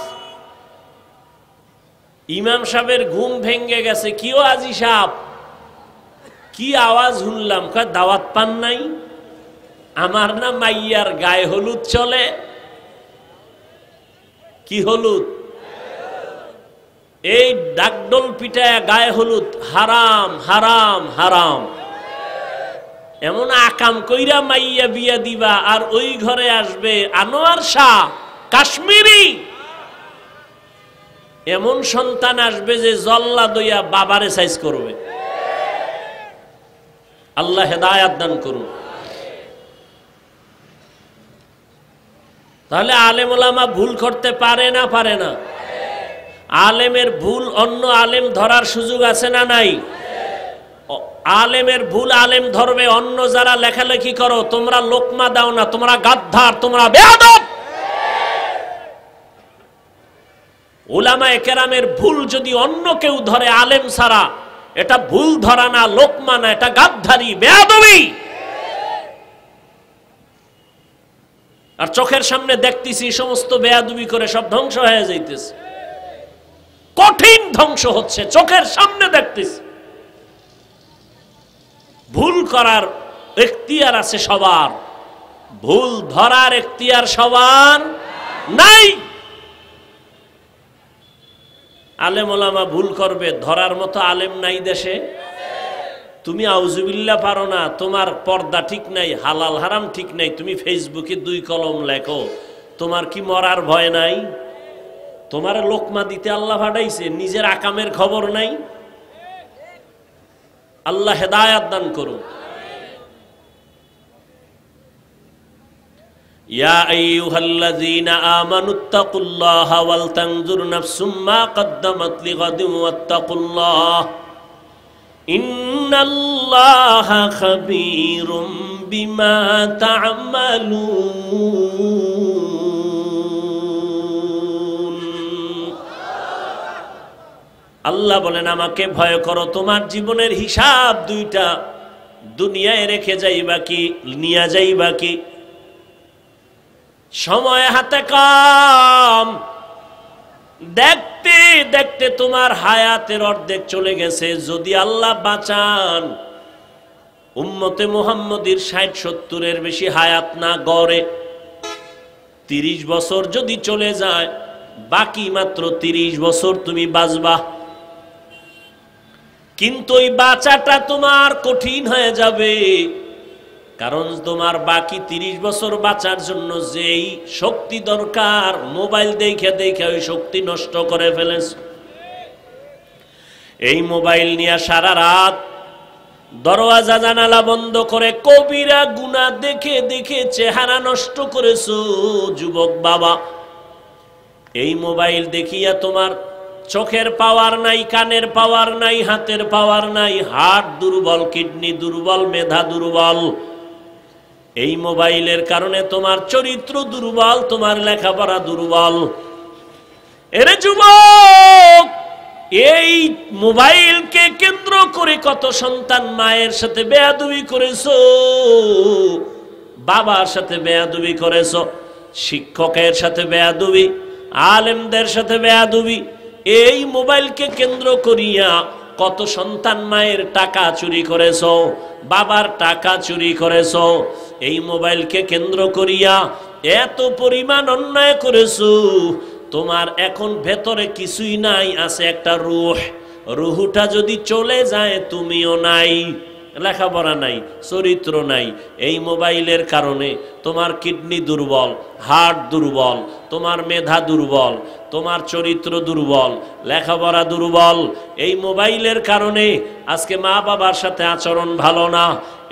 ইমাম সাহেবের ঘুম ভেঙ্গে গেছে। কিও আজি সাপ, কি আওয়াজ শুনলাম? কয় দাওয়াত পান নাই? আমার না মাইয়ার গায়ে হলুদ চলে। কি হলুদ? এই ডাকডোল পিটায় গায়ে হলুদ হারাম হারাম হারাম। এমন আকাম কইরা মাইয়া বিয়া দিবা, আর ওই ঘরে আসবে আনোয়ার শাহ কাশ্মীরি। এমন সন্তান আসবে যে জল্লা দইয়া বাবারে সাইজ করবে। আল্লাহ হেদায়াত দান করুন। তাহলে আলেম ওলামা ভুল করতে পারে না? পারে না? আলেমের ভুল অন্য আলেম ধরার সুযোগ আছে না নাই? আলেমের ভুল আলেম ধরবে। অন্য যারা লেখালেখি করো, তোমরা লোকমা দাও না, তোমরা গাদ্দার, তোমরা বেয়াদব। উলামায়ে কেরামের ভুল যদি অন্য কেউ ধরে আলেম ছাড়া, এটা ভুল ধরা না, লোকমা না, এটা গাদ্দারি, বেয়াদবি। আর চোখের সামনে দেখতেছি সমস্ত বেয়াদবি করে সব ধ্বংস হয়ে যাইতেছে, কঠিন ধ্বংস হচ্ছে, চোখের সামনে দেখতেছি। ভুল করার এখতিয়ার আছে সবার, ভুল ধরার এখতিয়ার সবার নাই। আলেম ওলামা ভুল করবে, ধরার মতো আলেম নাই দেশে। তুমি আউজুবিল্লাহ পারো না, তোমার পর্দা ঠিক নাই, হালাল হারাম ঠিক নাই, তুমি ফেসবুকে 2 কলম লেখো, তোমার কি মরার ভয় নাই? তোমার লোকমা দিতে আল্লাহ পাঠাইছে, নিজের আকামের খবর নাই। আল্লাহ হেদায়াত দান করুন। ইয়া আইয়ুহাল্লাযীনা আমানুত্তাকুল্লাহা ওয়াল তানজুর নাফসুম মা কদ্দামাত লিগাদিন ওয়াত্তাকুল্লাহ ইন্নাল্লাহা খাবীরুম বিমা তা'মালুন। আল্লাহ বলেন, আমাকে ভয় করো, তোমার জীবনের হিসাব 2টা দুনিয়ায় রেখে যাইবা কি নিয়া যাইবা কি? সময় হাতে কম, দেখতে দেখতে তোমার হায়াতের অর্ধেক চলে গেছে। যদি আল্লাহ বাঁচান, উম্মতে মুহাম্মদীর 60-70-এর বেশি হায়াত না গড়ে, 30 বছর যদি চলে যায়, বাকি মাত্র 30 বছর তুমি বাঁচবা। কিন্তু ওই বাঁচাটা তোমার কঠিন হয়ে যাবে। কারণ তোমার বাকি 30 বছর বাঁচার জন্য যেই শক্তি দরকার, মোবাইল দেখে দেখে ওই শক্তি নষ্ট করে ফেলেছ। এই মোবাইল নিয়ে সারা রাত দরওয়াজা জানালা বন্ধ করে কবিরা গুনাহ দেখে দেখে চেহারা নষ্ট করেছো যুবক বাবা। এই মোবাইল দেখিয়া তোমার চোখের পাওয়ার নাই, কানের পাওয়ার নাই, হাতের পাওয়ার নাই, হার্ট দুর্বল, কিডনি দুর্বল, মেধা দুর্বল। এই মোবাইলের কারণে তোমার চরিত্র দুর্বল, তোমার লেখাপড়া দুর্বল। এরে যুবক, এই মোবাইলকে কেন্দ্র করে কত সন্তান মায়ের সাথে বেয়াদবি করেছো, বাবার সাথে বেয়াদবি করেছো, শিক্ষকের সাথে বেয়াদবি, আলেমদের সাথে বেয়াদবি। এই মোবাইলকে কেন্দ্র করিয়া কত সন্তান মায়ের টাকা চুরি করেছো, বাবার টাকা চুরি করেছো। এই মোবাইলকে কেন্দ্র করিয়া এত পরিমাণ অন্যায় করেছো। তোমার এখন ভেতরে কিছুই নাই, আছে একটা রূহ। রুহটা যদি চলে যায় তুমিও নাই, লেখাপড়া নাই, চরিত্র নাই। এই মোবাইলের কারণে তোমার কিডনি দুর্বল, হার্ট দুর্বল, তোমার মেধা দুর্বল, তোমার চরিত্র দুর্বল, লেখাপড়া দুর্বল। এই মোবাইলের কারণে আজকে মা বাবার সাথে আচরণ ভালো না।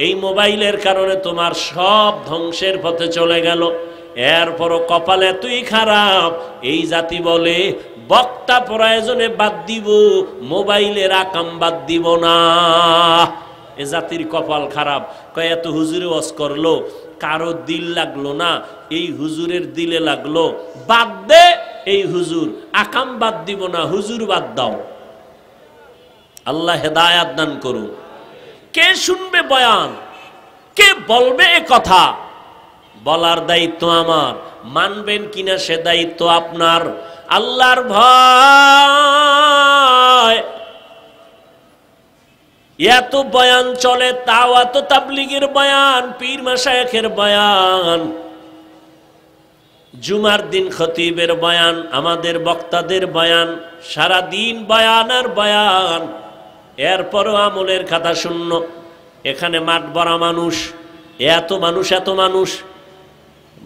এই মোবাইলের কারণে তোমার সব ধ্বংসের পথে চলে গেল। এরপরও কপাল এতই খারাপ, এই জাতি বলে বক্তা প্রয়োজনে বাদ দিব, মোবাইলের আকাম বাদ দিব না। এ জাতির কপাল খারাপ। কয় এত হুজুরে ওয়াজ করলো, কারো দিল লাগলো না, এই হুজুরের দিলে লাগলো, বাদ দে এই হুজুর, আকাম বাদ দিব না, হুজুর বাদ দাও। আল্লাহ হেদায়াত দান করুন। কে শুনবে বয়ান, কে বলবে এ কথা, বলার দায়িত্ব আমার, মানবেন কিনা সে দায়িত্ব আপনার। আল্লাহর ভয়। এত বয়ান চলে, তাও এত তাবলীগের বয়ান, পীর মাশায়েখের বয়ান, জুমার দিন খতিবের বয়ান, আমাদের বক্তাদের বয়ান, সারা দিন বয়ান আর বয়ান। এরপরও আমলের খাতা শূন্য। এখানে মাঠ ভরা মানুষ, এত মানুষ, এত মানুষ।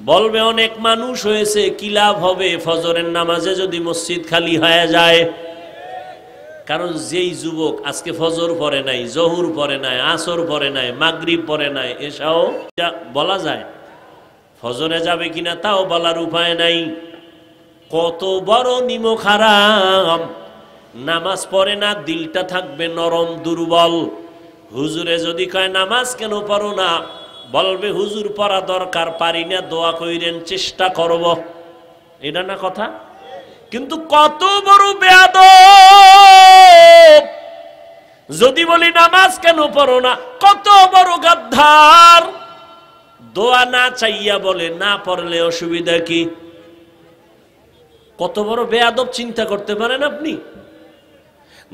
বলবে অনেক মানুষ হয়েছে, কি লাভ হবে ফজরের নামাজে যদি মসজিদ খালি হয়ে যায়? কারণ যেই যুবক আজকে ফজর পড়ে নাই, জহুর পড়ে নাই, আসর পড়ে নাই, মাগরিব পড়ে নাই, এসাও বলা যায় ফজরে যাবে কিনা তাও বলার উপায় নাই। কত বড় নিমক হারাম। নামাজ পড়ে না, দিলটা থাকবে নরম দুর্বল। হুজুরে যদি কয় নামাজ কেন পড়ো না, বলবে হুজুর পড়া দরকার, পারি না, দোয়া কইরেন, চেষ্টা করব। এটা না কথা? কিন্তু কত বড় বেয়াদব যদি বলি নামাজ কেন পড়ো না, কত বড় গাদ্দার। দোয়া না চাইয়া বলে না পড়লে অসুবিধা কি? কত বড় বেয়াদব চিন্তা করতে পারেন আপনি?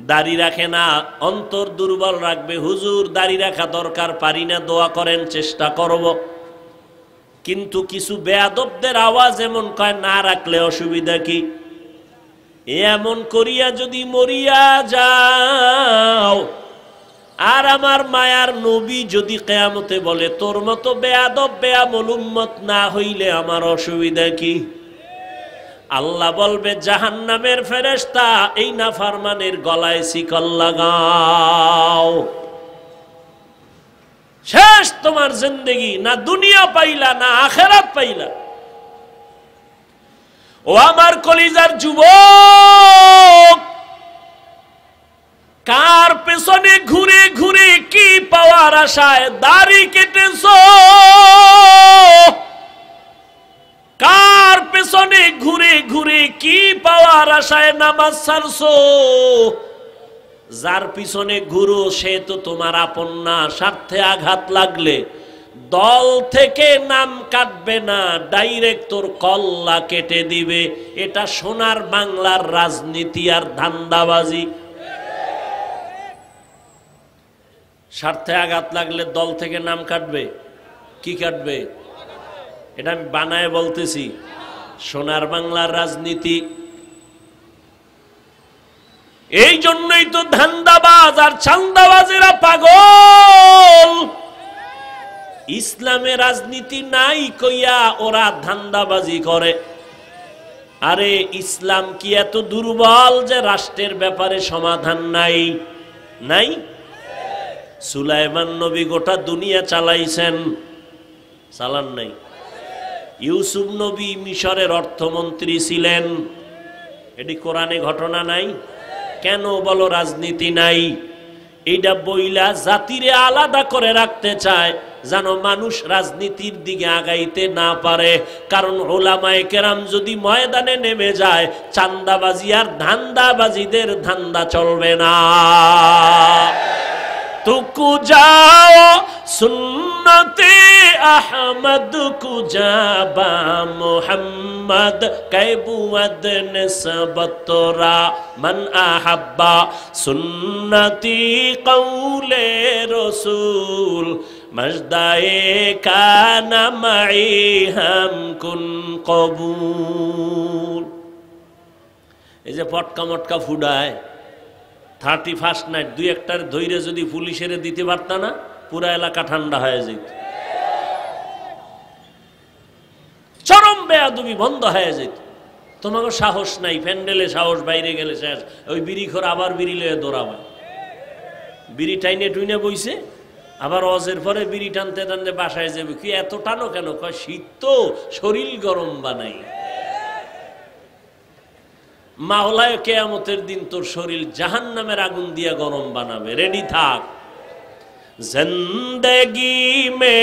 দাড়ি রাখে না, অন্তর দুর্বল রাখবে, হুজুর দাড়ি রাখা দরকার, পারি না, দোয়া করেন, চেষ্টা করব। কিন্তু কিছু বেয়াদবদের আওয়াজ এমন কয় না রাখলে অসুবিধা কি? এমন করিয়া যদি মরিয়া যাও, আর আমার মায়ার নবী যদি কিয়ামতে বলে তোর মতো বেয়াদব বেয়ামল উম্মত না হইলে আমার অসুবিধা কি? আল্লাহ বলবে জাহান্নামের ফেরেশতা এই নাফরমানের গলায় শিকল লাগাও। শেষ তোমার জিন্দেগি, না দুনিয়া পাইলা না আখিরাত পাইলা। ও আমার কলিজার যুবক, কার পেছনে ঘুরে ঘুরে কি পাওয়ার আশায় দাড়ি কেটেছো? কার পেছনে ঘুরে ঘুরে কি পাওয়ার আশায় নামাজ ছাড়ছো? যার পিছনে ঘুরো সে তো তোমার আপন না। স্বার্থে আঘাত লাগলে দল থেকে নাম কাটবে না, ডাইরেক্ট তোর কল্লা কেটে দিবে। এটা সোনার বাংলার রাজনীতি আর ধান্দাবাজি। স্বার্থে আঘাত লাগলে দল থেকে নাম কাটবে, কি কাটবে? এটা আমি বানায় বলতেছি, সোনার বাংলার রাজনীতি। এই জন্যই তো ধান্দাবাজ আর চান্দাবাজেরা পাগল। ইসলামে রাজনীতি নাই কইয়া ওরা ধান্দাবাজি করে। আরে ইসলাম কি এত দুর্বল যে রাষ্ট্রের ব্যাপারে সমাধান নাই? নাই। সুলাইমান নবী গোটা দুনিয়া চালাইছেন, চালান নাই? ইউসুফ নবী মিশরের অর্থমন্ত্রী ছিলেন, এটি কোরআনে ঘটনা নাই? কেন বলো রাজনীতি নাই? এইটা বইলা জাতিরে আলাদা করে রাখতে চায় যেন মানুষ রাজনীতির দিকে আগাইতে না পারে। কারণ উলামায়ে কেরাম যদি ময়দানে নেমে যায়, চান্দাবাজি আর ধান্দাবাজিদের ধান্দা চলবে না। तुकु जाओ सुन्नते अहमद कुजाबा मुहम्मद कैबुअद नस्बतरा मन अहब्बा सुन्नती कौले रसूल मजदाए काना माई हम कुन कबूल। এই যে পটকা মটকা ফুডায় 31 নাইট দুই একটার ধৈর্য যদি পুলিশের দিতে পারত না, পুরা এলাকা ঠান্ডা হয়ে যেত, চরম বেয়াদবি বন্ধ হয়ে যেত। তোমাকে সাহস নাই, প্যান্ডেলে সাহস, বাইরে গেলে শেষ। ওই বিড়িখোর আবার বিড়ি লয়ে দৌড়াবে, বিড়ি টাইনে টুইনে বইছে, আবার অজের পরে বিড়ি টানতে টানতে বাসায় যাবে। কি এত টানো কেন? কয় শীত তো, শরীর গরম বানাই। মাওলায় কিয়ামতের দিন তোর শরীর জাহান্নামের আগুন দিয়া গরম বানাবে, রেডি থাক। জিন্দেগি মে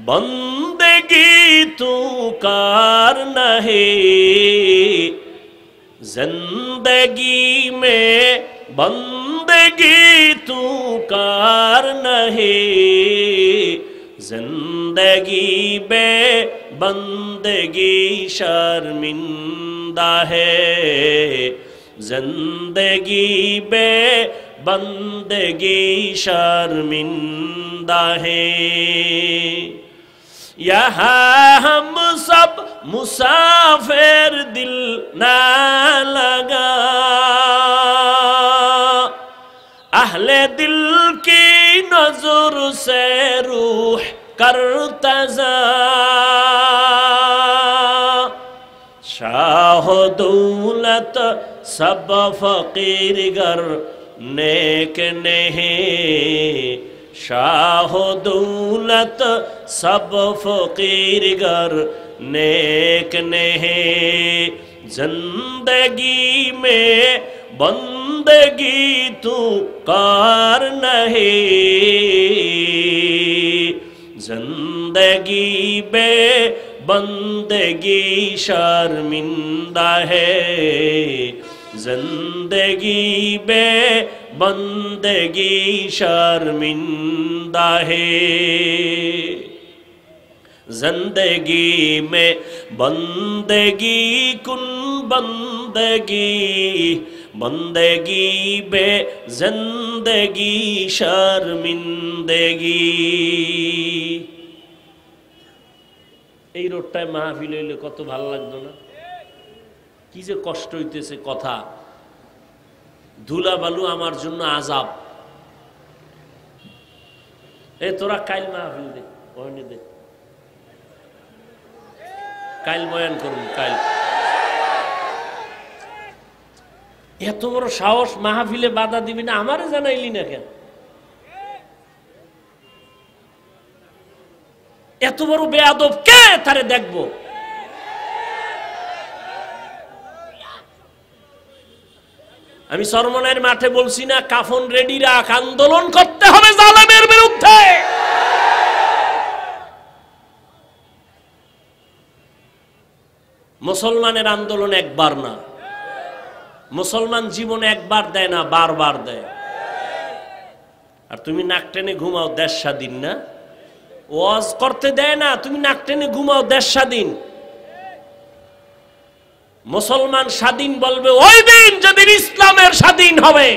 বন্দেগি তু কার নহে, জিন্দেগি মে বন্দেগি তু কার নহে, जिंदगी बे बंदगी शर्मिंदा है, जिंदगी बे बंदगी शर्मिंदा है। यहाँ हम सब मुसाफिर दिल ना लगा, अहले दिल की नजर से रूह करतजा, शाह दौलत सब फकीर गर नेक नहीं, शाह दौलत सब फकीर गर नेक नहीं, जिंदगी में बंदगी तू कार नहीं, जिंदगी बे बंदगी शर्मिंदा है, जिंदगी बे बंदगी शर्मिंदा है। जिंदगी में बंदगी कुन बंदगी, बंदगी बे जिंदगी शर्मिंदगी। এই রোডটায় মাহফিল হইলে কত ভালো লাগতো না? কি যে কষ্ট হইতেছে কথা। ধুলা বালু আমার জন্য আযাব। এ তোরা কাইল মাহফিল দে, ওখানে দে, কাইল বয়ান করুন, কাইল। এত বড় সাহস, মাহফিলে বাধা দিবি না? আমারে জানাইলি না কেন? এত বড় বেয়াদব কে? তারে দেখবো। আমি চরমনাইয়ের মাঠে বলছি না, কাফন রেডি রাখ, আন্দোলন করতে হবে জালেমের বিরুদ্ধে। মুসলমানের আন্দোলন একবার না, মুসলমান জীবনে একবার দেয় না, বারবার দেয়। আর তুমি নাক টেনে ঘুমাও, দেশ স্বাধীন না? ওয়াজ করতে দেয় না, তুমি নাক টেনে ঘুমাও, দেশ স্বাধীন। মুসলমান স্বাধীন বলবে ওই দিন যেদিন ইসলামের স্বাধীন হবে।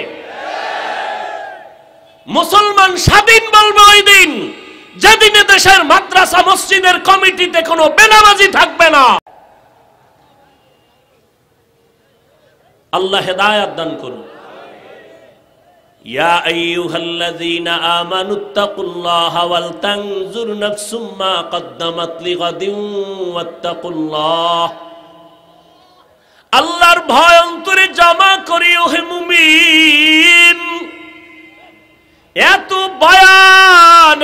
মুসলমান স্বাধীন বলবে ওই দিন যেদিন দেশের মাদ্রাসা মসজিদের কমিটিতে কোনো বেনামাজি থাকবে না। আল্লাহ হেদায়েত দান করুন। ইয়া আইয়ুহাল্লাযীনা আমানুত্তাকুল্লাহা ওয়াল তানজুর নাফসুম মা কদ্দামাত লিগাদিন ওয়াত্তাকুল্লাহ। আল্লাহর ভয় অন্তরে জমা করিও হে মুমিন। এত বয়ান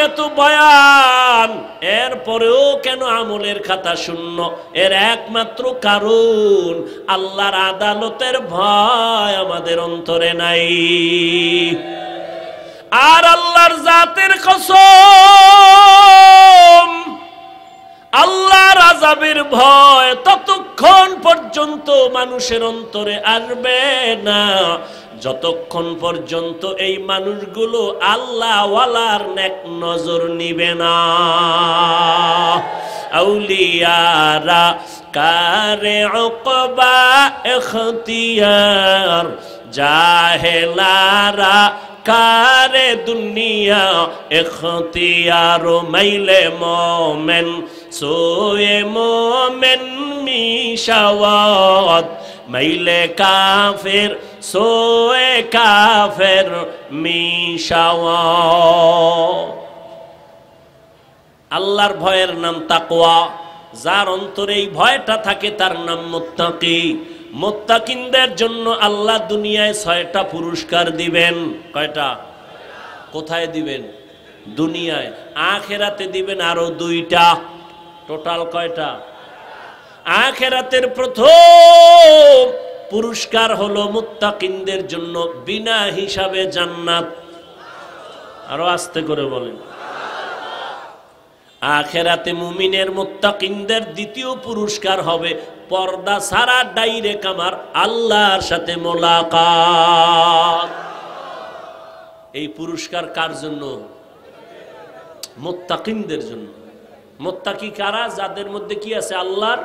এরপরেও কেন আমলের খাতা শূন্য? এর একমাত্র কারণ আল্লাহর আদালতের ভয় আমাদের অন্তরে নাই। আর আল্লাহর জাতের কসম, আল্লাহর আযাবের ভয় ততক্ষণ পর্যন্ত মানুষের অন্তরে আসবে না যতক্ষণ পর্যন্ত এই মানুষগুলো আল্লাহ ওয়ালার নেক নজর নিবে না। আউলিয়ারা কারে উকবা ইখতিয়ার, জাহেলারা কারে দুনিয়া ইখতিয়ার। মাইলে মোমেন সোয়ে মোমেন মিশাওয়াত, মাইলে কাফের সোয়ে কাফের মিশাওয়াত। আল্লাহর ভয়ের নাম তাকওয়া। যার অন্তরে এই ভয়টা থাকে তার নাম মুত্তাকি। মুত্তাকিনদের জন্য আল্লাহ দুনিয়ায় 6টা পুরস্কার দিবেন। কয়টা? কোথায় দিবেন? দুনিয়ায়। আখিরাতে দিবেন আরো 2টা। টোটাল কয়টা? আখিরাতের প্রথম পুরস্কার হলো মুত্তাকিনদের জন্য বিনা হিসাবে জান্নাত। আরো আস্তে করে বলেন। আখিরাতে মুমিনের মুত্তাকিনদের দ্বিতীয় পুরস্কার হবে পর্দা ছাড়া ডাইরেক্ট আমার আল্লাহর সাথে মোলাকাত। এই পুরস্কার কার জন্য? মুত্তাকিনদের জন্য। মুত্তাকি কারা? যাদের মধ্যে কি আছে? আল্লাহর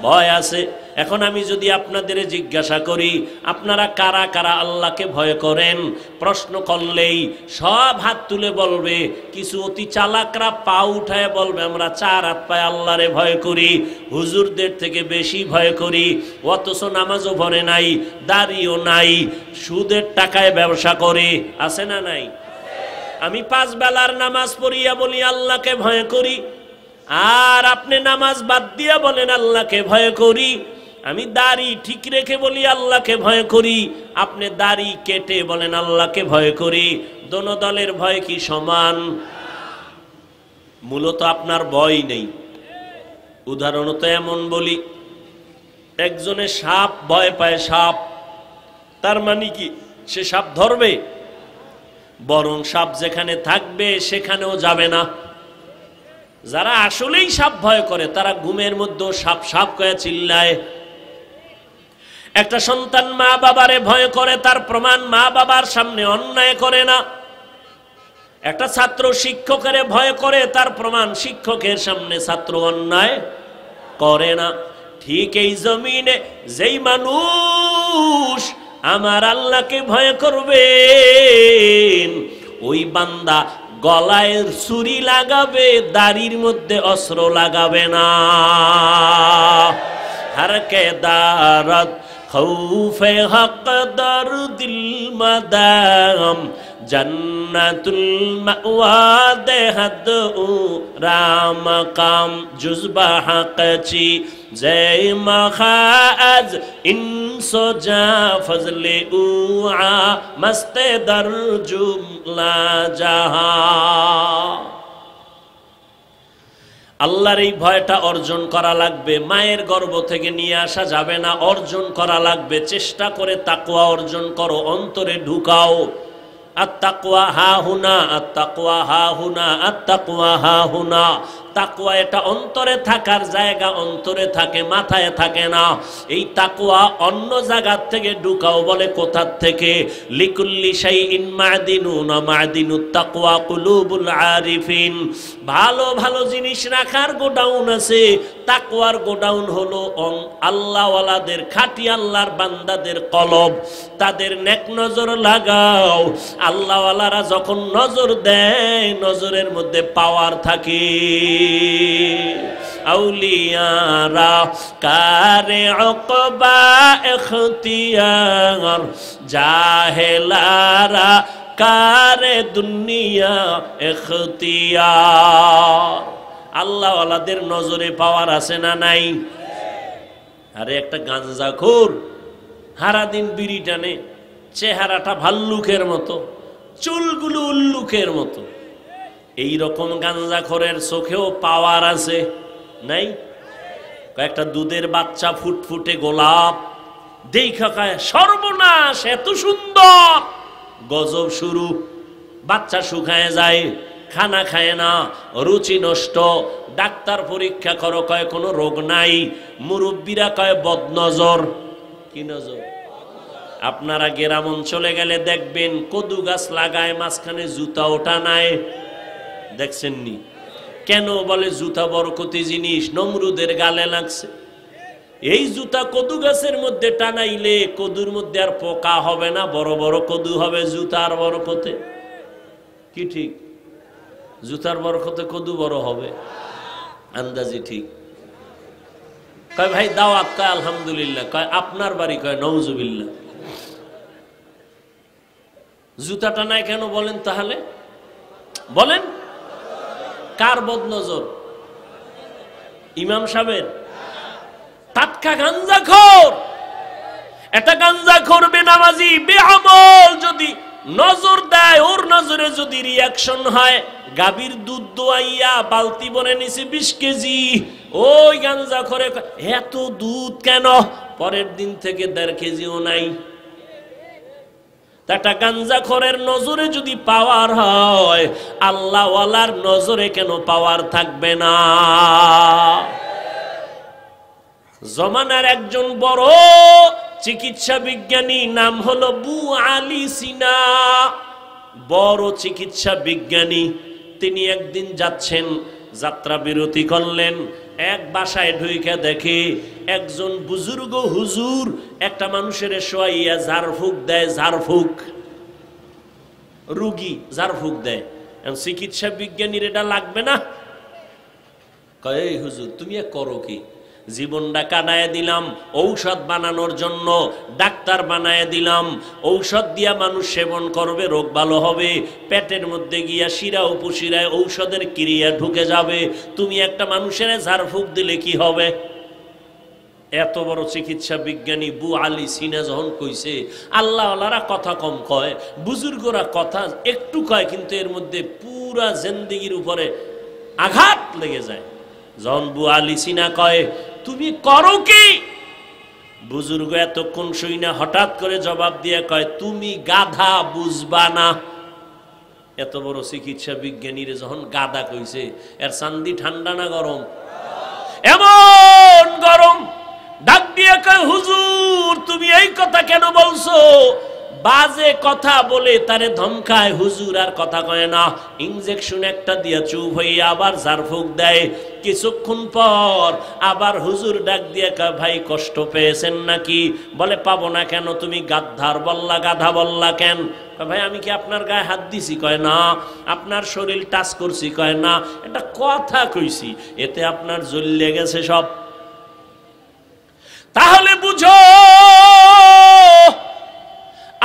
ভয় আছে। এখন আমি যদি আপনাদের জিজ্ঞাসা করি আপনারা কারা কারা আল্লাহকে ভয় করেন, প্রশ্ন করলেই সব হাত তুলে বলবে। কিছু অতি চালাকরা পা উঠায় বলবে আমরা 4 হাত পায়ে আল্লাহরে ভয় করি, হুজুরদের থেকে বেশি ভয় করি, অথচ নামাজও পড়ে নাই, দাড়িও নাই, সুদের টাকায় ব্যবসা করে। আছে না নাই? আমি 5 বেলার নামাজ পড়িয়া বলি আল্লাহকে ভয় করি, আর আপনি নামাজ বাদ দিয়া বলেন আল্লাহকে ভয় করি। আমি দাড়ি ঠিক রেখে বলি আল্লাহকে ভয় করি, আপনি দাড়ি কেটে বলেন আল্লাহকে ভয় করি। দোনো দলের ভয় কি সমান? মূলত আপনার ভয় নেই। উদাহরণত এমন বলি, একজনে সাপ ভয় পায়, সাপ, তার মানে কি সে সাপ ধরবে? বরং সাপ যেখানে থাকবে সেখানেও যাবে না। যারা আসলেই সাপ ভয় করে তারা ঘুমের মধ্যে সাপ সাপ করে চিল্লায়। একটা সন্তান মা বাবারে ভয় করে, তার প্রমাণ মা বাবার সামনে অন্যায় করে না। একটা ছাত্র শিক্ষকের ভয় করে, তার প্রমাণ শিক্ষকের সামনে ছাত্র অন্যায় করে না। ঠিক এই জমিনে যেই মানুষ আমার আল্লাহকে ভয় করবে ওই বান্দা গলায় ছুরি লাগাবে, দাড়ির মধ্যে অস্ত্র লাগাবে না। হরকে দারত খৌফে হক দরদিল মাদাম জন্নতুল মাওয়া দেহদ রাম কাম জুজবা হকচি জয় মখাজ ইনসো জা ফজলে উআ মস্তে দর জুমলা জাহা। আল্লাহর এই ভয়টা অর্জন করা লাগবে। মায়ের গর্ভ থেকে নিয়ে আসা যাবে না, অর্জন করা লাগবে। চেষ্টা করে তাকওয়া অর্জন করো, অন্তরে ঢুকাও। আত্তাকওয়া হা হুনা, আত্তাকওয়া হা হুনা, আত্তাকওয়া হা হুনা। তাকওয়া এটা অন্তরে থাকার জায়গা, অন্তরে থাকে, মাথায় থাকে না। এই তাকওয়া অন্য জায়গা থেকে ঢুকাও। বলে কোথা থেকে? লিকুল্লি শাইইন মাদিনুন মাদিনুত তাকওয়া কুলুবুল আরিফিন। ভালো ভালো জিনিস রাখার গোডাউন আছে, তাকওয়ার গোডাউন হলো আল্লাহওয়ালাদের, খাঁটি আল্লাহর বান্দাদের কলব। তাদের নেক নজর লাগাও। আল্লাহওয়ালারা যখন নজর দেয় নজরের মধ্যে পাওয়ার থাকে। আউলিয়ারা কারে উকবা ইখতিয়ার, জাহেলারা কারে দুনিয়া ইখতিয়ার। আল্লাহ ওয়ালাদের নজরে পাওয়ার আছে না নাই? আরে একটা গাঞ্জাখোর সারাদিন বিড়ি টানে, চেহারাটা ভাল্লুকের মতো, চুলগুলো উল্লুকের মতো, এইরকম গাঞ্জাখোরের চোখেও পাওয়ার আছে নাই? কয়েকটা দুধের বাচ্চা ফুটফুটে গোলাপ দেখা কায় সর্বনাশ, এত সুন্দর, গজব শুরু। বাচ্চা শুকায় যায়, খানা খায় না, রুচি নষ্ট। ডাক্তার পরীক্ষা করো, কয় কোনো রোগ নাই। মুরব্বীরা কয় বদনজর। কি নজর? আপনারা গ্রাম অঞ্চলে গেলে দেখবেন কদু গাছ লাগায়, মাঝখানে জুতা ওঠা নাই, দেখছেননি? কেন? বলে জুতা বরকতি জিনিস, নমরুদের গালে লাগছে। এই জুতা কদু গাছের মধ্যে টানাইলে কদুর মধ্যে আর পোকা হবে না, বড় বড় কদু হবে জুতার বরকতে। কি ঠিক? জুতার বরকতে কদু বড় হবে, আন্দাজি ঠিক। কয় ভাই দাওয়াত, কয় আলহামদুলিল্লাহ। কয় আপনার বাড়ি? কয় নওজুবিল্লাহ। জুতা টানায় কেন বলেন তাহলে? বলেন কার বদনজর? ইমাম সাহেবের? টাটকা গাঞ্জাখোর। এটা গাঞ্জাখোর বেনামাজি বেআমল যদি নজর দেয়, ওর নজরে যদি রিয়াকশন হয়, গাভীর দুধ দোয়াইয়া বালতি বনে নিছে 20 কেজি, ওই গাঞ্জাখোরে এত দুধ কেন? পরের দিন থেকে 1.5 কেজিও নাই। একটা গাঞ্জাখোরের নজরে যদি পাওয়ার হয়, আল্লাহ ওয়ালার নজরে কেন পাওয়ার থাকবে না? জমানার একজন বড় চিকিৎসা বিজ্ঞানী, নাম হলো আবু আলী সিনা, বড় চিকিৎসা বিজ্ঞানী। তিনি একদিন যাচ্ছেন, যাত্রা বিরতি করলেন, এক বাসায় ঢুইকা দেখে একজন বুজুর্গ হুজুর একটা মানুষের শোয়াইয়া ঝাড়ফুঁক দেয়। ঝাড়ফুঁক, রুগী ঝাড়ফুঁক দেয়। চিকিৎসা বিজ্ঞানীর এটা লাগবে না? কয় এই হুজুর তুমি করো কি? জীবনটা কাটায় দিলাম ঔষধ বানানোর জন্য, ডাক্তার বানায় দিলাম। ঔষধ দিয়া মানুষ সেবন করবে, রোগ ভালো হবে, পেটের মধ্যে গিয়া শিরা উপশিরায় ঔষধের ক্রিয়া ঢুকে যাবে। তুমি একটা মানুষের ঝাড়ফুঁক দিলে কি হবে? এত বড় চিকিৎসা বিজ্ঞানী আবু আলী সিনা যখন কইছে, আল্লাহ ওয়ালারা কথা কম কয়, বুজুর্গরা কথা একটু কয়, কিন্তু এর মধ্যে পুরা জিন্দেগির উপরে আঘাত লেগে যায়। যখন আবু আলী সিনা কয় তুমি করো কি, বুজুর্গ এতক্ষণ শুই না, হঠাৎ করে জবাব দিয়ে কয় তুমি গাধা, বুঝবা না। এত বড় চিকিৎসা বিজ্ঞানীরে যখন গাধা কইছে, এর চান্দি ঠান্ডা না গরম? এমন গরম। ডাক দিয়ে কয় হুজুর তুমি এই কথা কেন বলছো? বাজে কথা বলে তারে ধমকায়। হুজুর আর কথা কয় না, ইনজেকশন একটা দিয়া চুপ হয়ে আবার ঝাড়ফুঁক দেয়। কিছুক্ষণ পর আবার হুজুর ডাক দিয়ে কয় ভাই কষ্ট পেয়েছেন নাকি? বলে পাবো না কেন? তুমি গাদ্দার বললা, গাধা বললা কেন? ভাই আমি কি আপনার গায়ে হাত দিছি? কয় না। আপনার শরীর টাচ করছি? কয় না। একটা কথা কইছি, এতে আপনার জ্বলে গেছে সব। তাহলে বুঝো,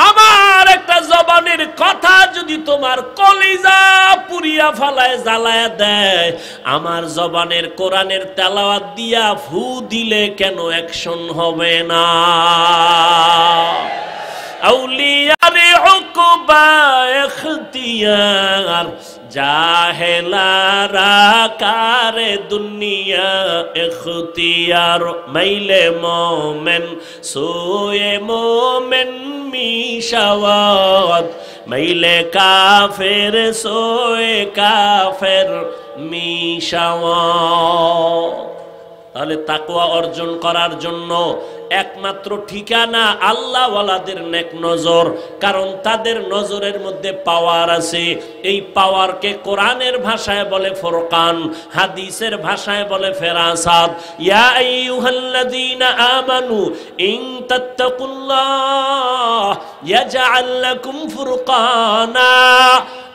আমার একটা জবানের কথা যদি তোমার কলিজা পুরিয়া ফালায়, জ্বালায় দেয়, আমার জবানের কোরআনের তেলাওয়াত দিয়া ফু দিলে কেন অ্যাকশন হবে না? আউলিয়ারে উকবা ইখতিয়ার, জাহেলারা কারে দুনিয়া ইখতিয়ার। মাইলে মোমেন সোয়ে মোমেন মিশাওয়াত, মাইলে কাফের সোয়ে কাফের মিশাওয়াত। তাহলে তাকওয়া অর্জন করার জন্য একমাত্র ঠিকানা আল্লাহ ওয়ালাদের নেক নজর, কারণ তাদের নজরের মধ্যে পাওয়ার আছে। এই পাওয়ারকে কোরআনের ভাষায় বলে ফুরকান, হাদিসের ভাষায় বলে ফেরাসাত। ইয়া আইয়ুহাল্লাযীনা আমানু ইন তাত্তাকুল্লাহ ইয়াজআল লাকুম ফুরকানা।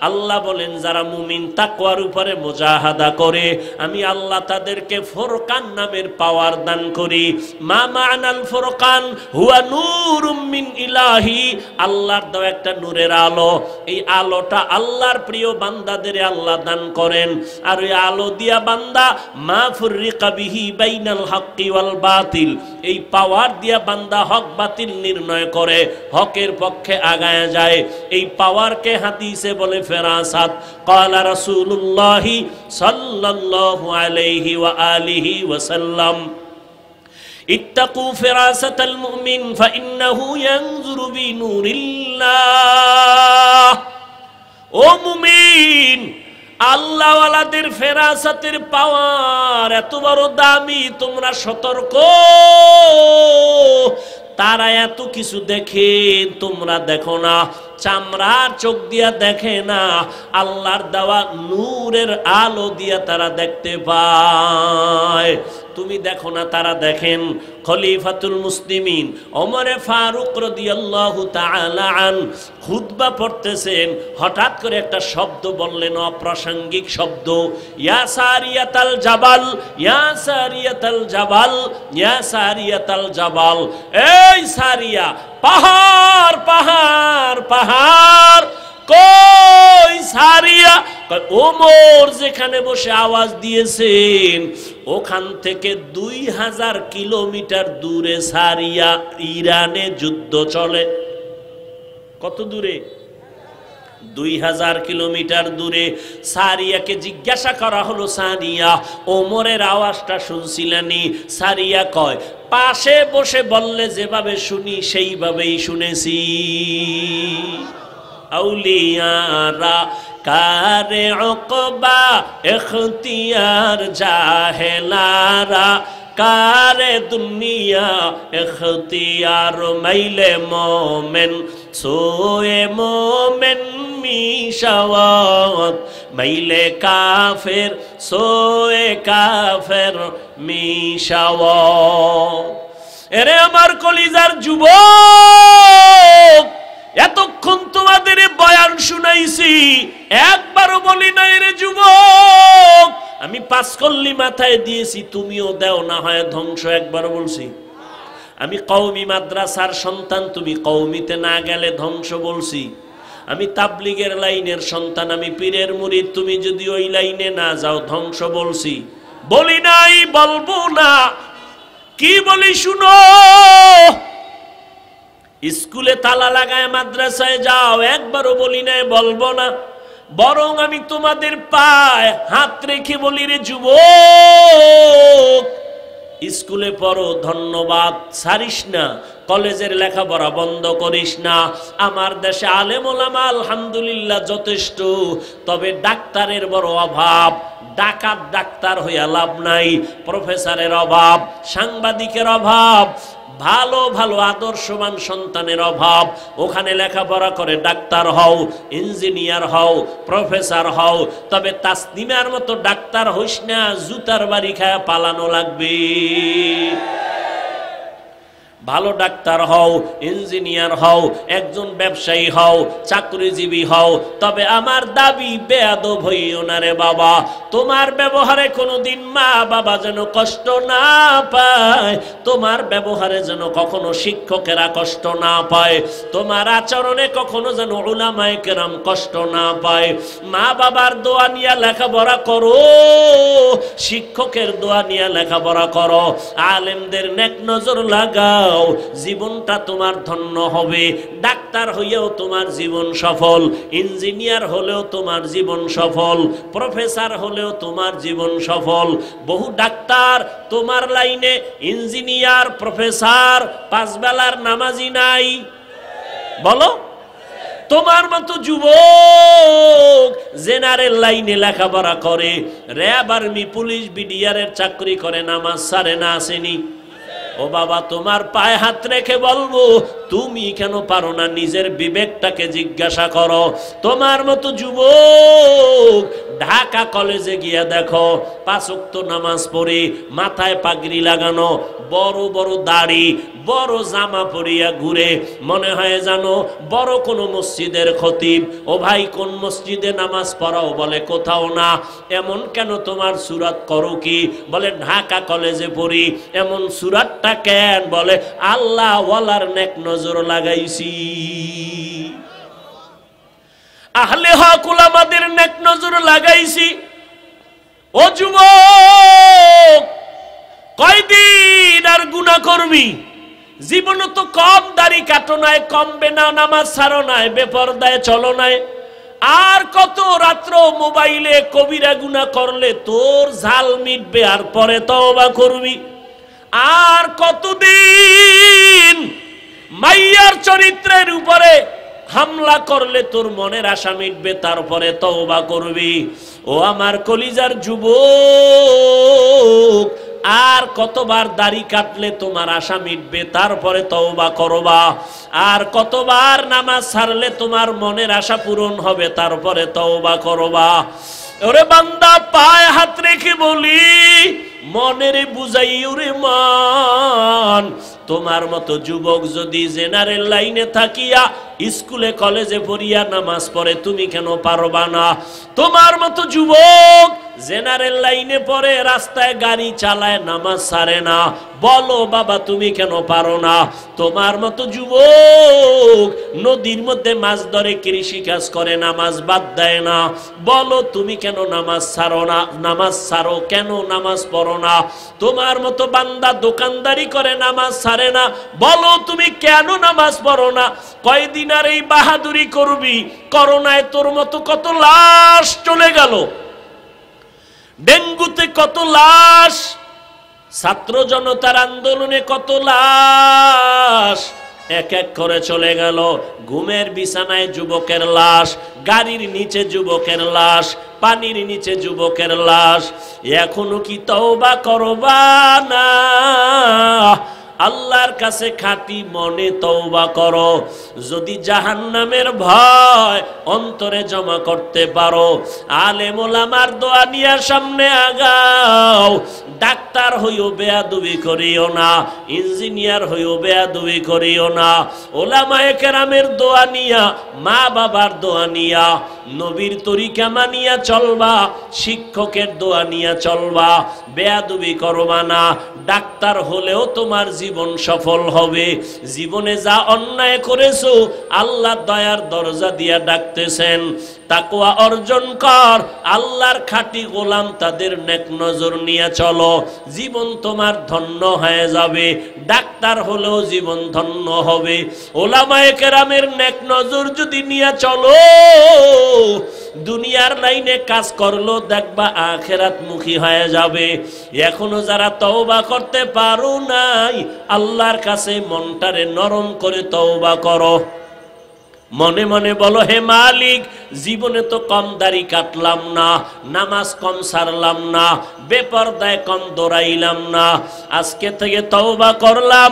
আল্লাহ বলেন যারা মুমিন তাকওয়ার উপরে মুজাহাদা করে আমি আল্লাহ তাদেরকে ফুরকান নামের পাওয়ার দান করি। মা মা'নাল ফুরকান হুয়া নূরুম মিন ইলাহি, আল্লাহর দেওয়া একটা নূরের আলো। এই আলোটা আল্লাহর প্রিয় বান্দাদের আল্লাহ দান করেন। আর ওই আলো দিয়া বান্দা মা ফুররিকা বিহি বাইনাল হাক্কি ওয়াল বাতিল, এই পাওয়ার দিয়া বান্দা হক বাতিল নির্ণয় করে, হকের পক্ষে আগায় যায়। এই পাওয়ারকে হাদিসে বলে ফেরাসাত। ক্বালা রাসূলুল্লাহ সাল্লাল্লাহু আলাইহি ওয়া আলিহি ওয়াসাল্লাম ইত্তাকু ফিরাসাতাল মুমিন ফাইন্নাহু ইয়ানজুরু বিনুরিল্লাহ। ও মুমিন, আল্লাহওয়ালাদের ফেরাসাতের পাওয়ার এত বড় দামি, তোমরা সতর্ক। তারা এত কিছু দেখে, তোমরা দেখো না। চামড়ার চোখ দিয়া দেখে না, আল্লাহর দেওয়া নূরের আলো দিয়া তারা দেখতে পায়। তুমি দেখো না, তারা দেখেন। খলিফাতুল মুসলিমিন ওমরে ফারুক রাদিয়াল্লাহু তাআলা আন খুতবা পড়তেছেন, হঠাৎ করে একটা শব্দ বললেন, অপ্রাসঙ্গিক শব্দ। ইয়া সারিয়াতাল জাবাল, ইয়া সারিয়াতাল জাবাল, ইয়া সারিয়াতাল জাবাল। এই সারিয়া, পাহাড় পাহাড় পাহাড়। কই সারিয়া? ওমর যেখানে বসে আওয়াজ দিয়েছেন ওখান থেকে 2000 কিলোমিটার দূরে সারিয়া, ইরানে যুদ্ধ চলে। কত দূরে? 2000 কিলোমিটার দূরে। সারিয়াকে জিজ্ঞাসা করা হলো, সারিয়া ওমরের আওয়াজটা শুনছিলেনি? সারিয়া কয়, পাশে বসে বললে যেভাবে শুনি সেইভাবেই শুনেছি। আউলিয়ারা কারে উকবা ইখতিয়ার, জাহেলারা কারে দুনিয়া ইখতিয়ার। মাইলে মোমেন সোয়ে মোমেন মিশাওয়াত, মাইলে কাফের সোয়ে কাফের মিশাওয়াত। এরে আমার কলিজার যুবক, এতক্ষণ তোমাদের বয়ান শুনাইছি, একবারও বলি নাই রে যুবক আমি 5 কল্লি মাথায় দিয়েছি, তুমিও দেও না হয় ধ্বংস। একবার বলছি আমি কওমি মাদ্রাসার সন্তান, তুমি কওমিতে না গেলে ধ্বংস বলছি। আমি তাবলিগের লাইনের সন্তান, আমি পীরের মুরিদ, তুমি যদি ওই লাইনে না যাও ধ্বংস বলছি। বলি নাই, বলবো না। কি বলি শুনো, স্কুলে তালা লাগায় মাদ্রাসায় যাও, একবারও বলি নাই, বলবো না। বরং আমি তোমাদের পায়ে হাত রেখে বলি রে যুবক, স্কুলে পড়ো, ধন্যবাদ, ছাড়িস না। কলেজের লেখাপড়া বন্ধ করিস না। আমার দেশে আলেম ওলামা আলহামদুলিল্লাহ যথেষ্ট, তবে ডাক্তারের বড় অভাব। ডাকাত ডাক্তার হইয়া লাভ নাই, প্রফেসরের অভাব, সাংবাদিকের অভাব, ভালো ভালো আদর্শবান সন্তানের অভাব। ওখানে লেখাপড়া করে ডাক্তার হও, ইঞ্জিনিয়ার হও, প্রফেসর হও, তবে তাসনিমার মতো ডাক্তার হইস না, জুতার বাড়ি খায়া পালানো লাগবে। ভালো ডাক্তার হও, ইঞ্জিনিয়ার হও, একজন ব্যবসায়ী হও, চাকরিজীবী হও, তবে আমার দাবি বেয়াদব হইও না রে বাবা। তোমার ব্যবহারে কোনোদিন মা বাবা যেন কষ্ট না পায়, তোমার ব্যবহারে যেন কখনো শিক্ষকেরা কষ্ট না পায়, তোমার আচরণে কখনো যেন উলামায়ে কেরাম কষ্ট না পায়। মা বাবার দোয়া নিয়ে লেখাপড়া করো, শিক্ষকের দোয়া নিয়ে লেখাপড়া করো, আলেমদের নেক নজর লাগাও, জীবনটা তোমার ধন্য হবে। ডাক্তার হইয়াও তোমার জীবন সফল, ইঞ্জিনিয়ার হলেও তোমার জীবন সফল, প্রফেসর হলেও তোমার জীবন সফল। বহু ডাক্তার তোমার লাইনে, ইঞ্জিনিয়ার, প্রফেসর, 5 বেলার নামাজি নাই, বলো। তোমার মতো যুবক জেনারেল লাইনে লেখাপড়া করে, র্যাব, আর্মি, পুলিশ, বিডিআরের চাকরি করে, নামাজ ছাড়ে না, আসেনি? ও বাবা, তোমার পায়ে হাত রেখে বলবো, তুমি কেন পারো না? নিজের বিবেকটাকে জিজ্ঞাসা করো। তোমার মতো যুবক ঢাকা কলেজে গিয়া দেখো, 5 ওয়াক্ত নামাজ পড়ে, মাথায় পাগড়ি লাগানো, বড় বড় দাড়ি, বড় জামা পরিয়া ঘুরে, মনে হয় জানো বড় কোনো মসজিদের খতিব। ও ভাই, কোন মসজিদে নামাজ পড়াও? বলে কোথাও না। এমন কেন তোমার সুরাত করো কি? বলে ঢাকা কলেজে পড়ি। এমন সুরাতটা কেন? বলে আল্লাহ ওয়ালার নেক নজর লাগাইছি, আহলে হক উলামাদের নেক নজর লাগাইছি। ও যুবক, কয়দিন আর গুনাহ করবি? জীবনে তো কম দাড়ি কাটো নাই, কমবে না, নামাজ ছাড়ো নাই, বেপরদায় চলো নাই, আর কত রাত্র মোবাইলে কবিরা গুনাহ করলে তোর ঝাল মিটবে? আর পরে তওবা করবি। আর কতদিন মাইয়ার চরিত্রের উপরে হামলা করলে তোর মনের আশা মিটবে? তারপরে তওবা করবি। ও আমার কলিজার যুবক, আর কতবার দাড়ি কাটলে তোমার আশা মিটবে? তারপরে তওবা করবা। আর কতবার নামাজ ছাড়লে তোমার মনের আশা পূরণ হবে? তারপরে তওবা করবা। ওরে বান্দা, পায়ে হাত রেখে বলি, মনের বুঝাই ওরে মান, তোমার মতো যুবক যদি জেনারেল লাইনে থাকিয়া স্কুলে কলেজে পড়িয়া নামাজ পড়ে, তুমি কেন পারবা না? তোমার মতো যুবক জেনারেল লাইনে পড়ে, রাস্তায় গাড়ি চালায়, নামাজ ছাড়ে না, বলো বাবা তুমি কেন পারো না? তোমার মতো যুবক নদীর মধ্যে মাছ ধরে, কৃষি কাজ করে, নামাজ বাদ দেয় না, বলো তুমি কেন নামাজ ছাড়ো না? নামাজ ছাড়ো কেন? নামাজ পড়ো না? তোমার মতো বান্দা দোকানদারি করে, নামাজ ছাড়ে না, বলো তুমি কেন নামাজ পড়ো না? কয়দিন আর এই বাহাদুরি করবি? করোনায় তোর মতো কত লাশ চলে গেল, ডেঙ্গুতে কত লাশ, ছাত্র জনতার আন্দোলনে কত লাশ এক এক করে চলে গেল। ঘুমের বিছানায় যুবকের লাশ, গাড়ির নিচে যুবকের লাশ, পানির নিচে যুবকের লাশ। এখনো কি তওবা করবা না? আল্লাহর কাছে খাঁটি মনে তওবা করো। যদি জাহান্নামের ভয় অন্তরে জমা করতে পারো, আলেম ওলামার দোয়া নিয়ে সামনে আগাও। ডাক্তার হইও বেয়াদবি করিও না, ইঞ্জিনিয়ার হইও বেয়াদবি করিও না। ওলামায়ে কেরামের দোয়া নিয়া, মা বাবার দোয়া নিয়া, নবীর তরিকা মানিয়া চলবা, শিক্ষকের দোয়া নিয়া চলবা, বেয়াদবি করবা না। ডাক্তার হলেও তোমার জীবন সফল হবে। জীবনে যা অন্যায় করেছো, আল্লাহ দয়ার দরজা দিয়া ডাকতেছেন, তাকওয়া অর্জন কর, আল্লাহর খাঁটি গোলাম তাদের নেক নজর নিয়ে চলো, জীবন তোমার ধন্য হয়ে যাবে। ডাক্তার হলেও জীবন ধন্য হবে। ওলামায়ে কেরামের নেক নজর যদি নিয়ে চলো, দুনিয়ার লাইনে কাজ করলো দেখবা আখিরাত মুখী হয়ে যাবে। এখনো যারা তওবা করতে পারো নাই, আল্লাহর কাছে মনটারে নরম করে তওবা করো। মনে মনে বলো, হে মালিক, জীবনে তো কম দাড়ি কাটলাম না, নামাজ কম ছাড়লাম না, বেপরদায় কম দৌড়াইলাম না, আজকে থেকে তওবা করলাম,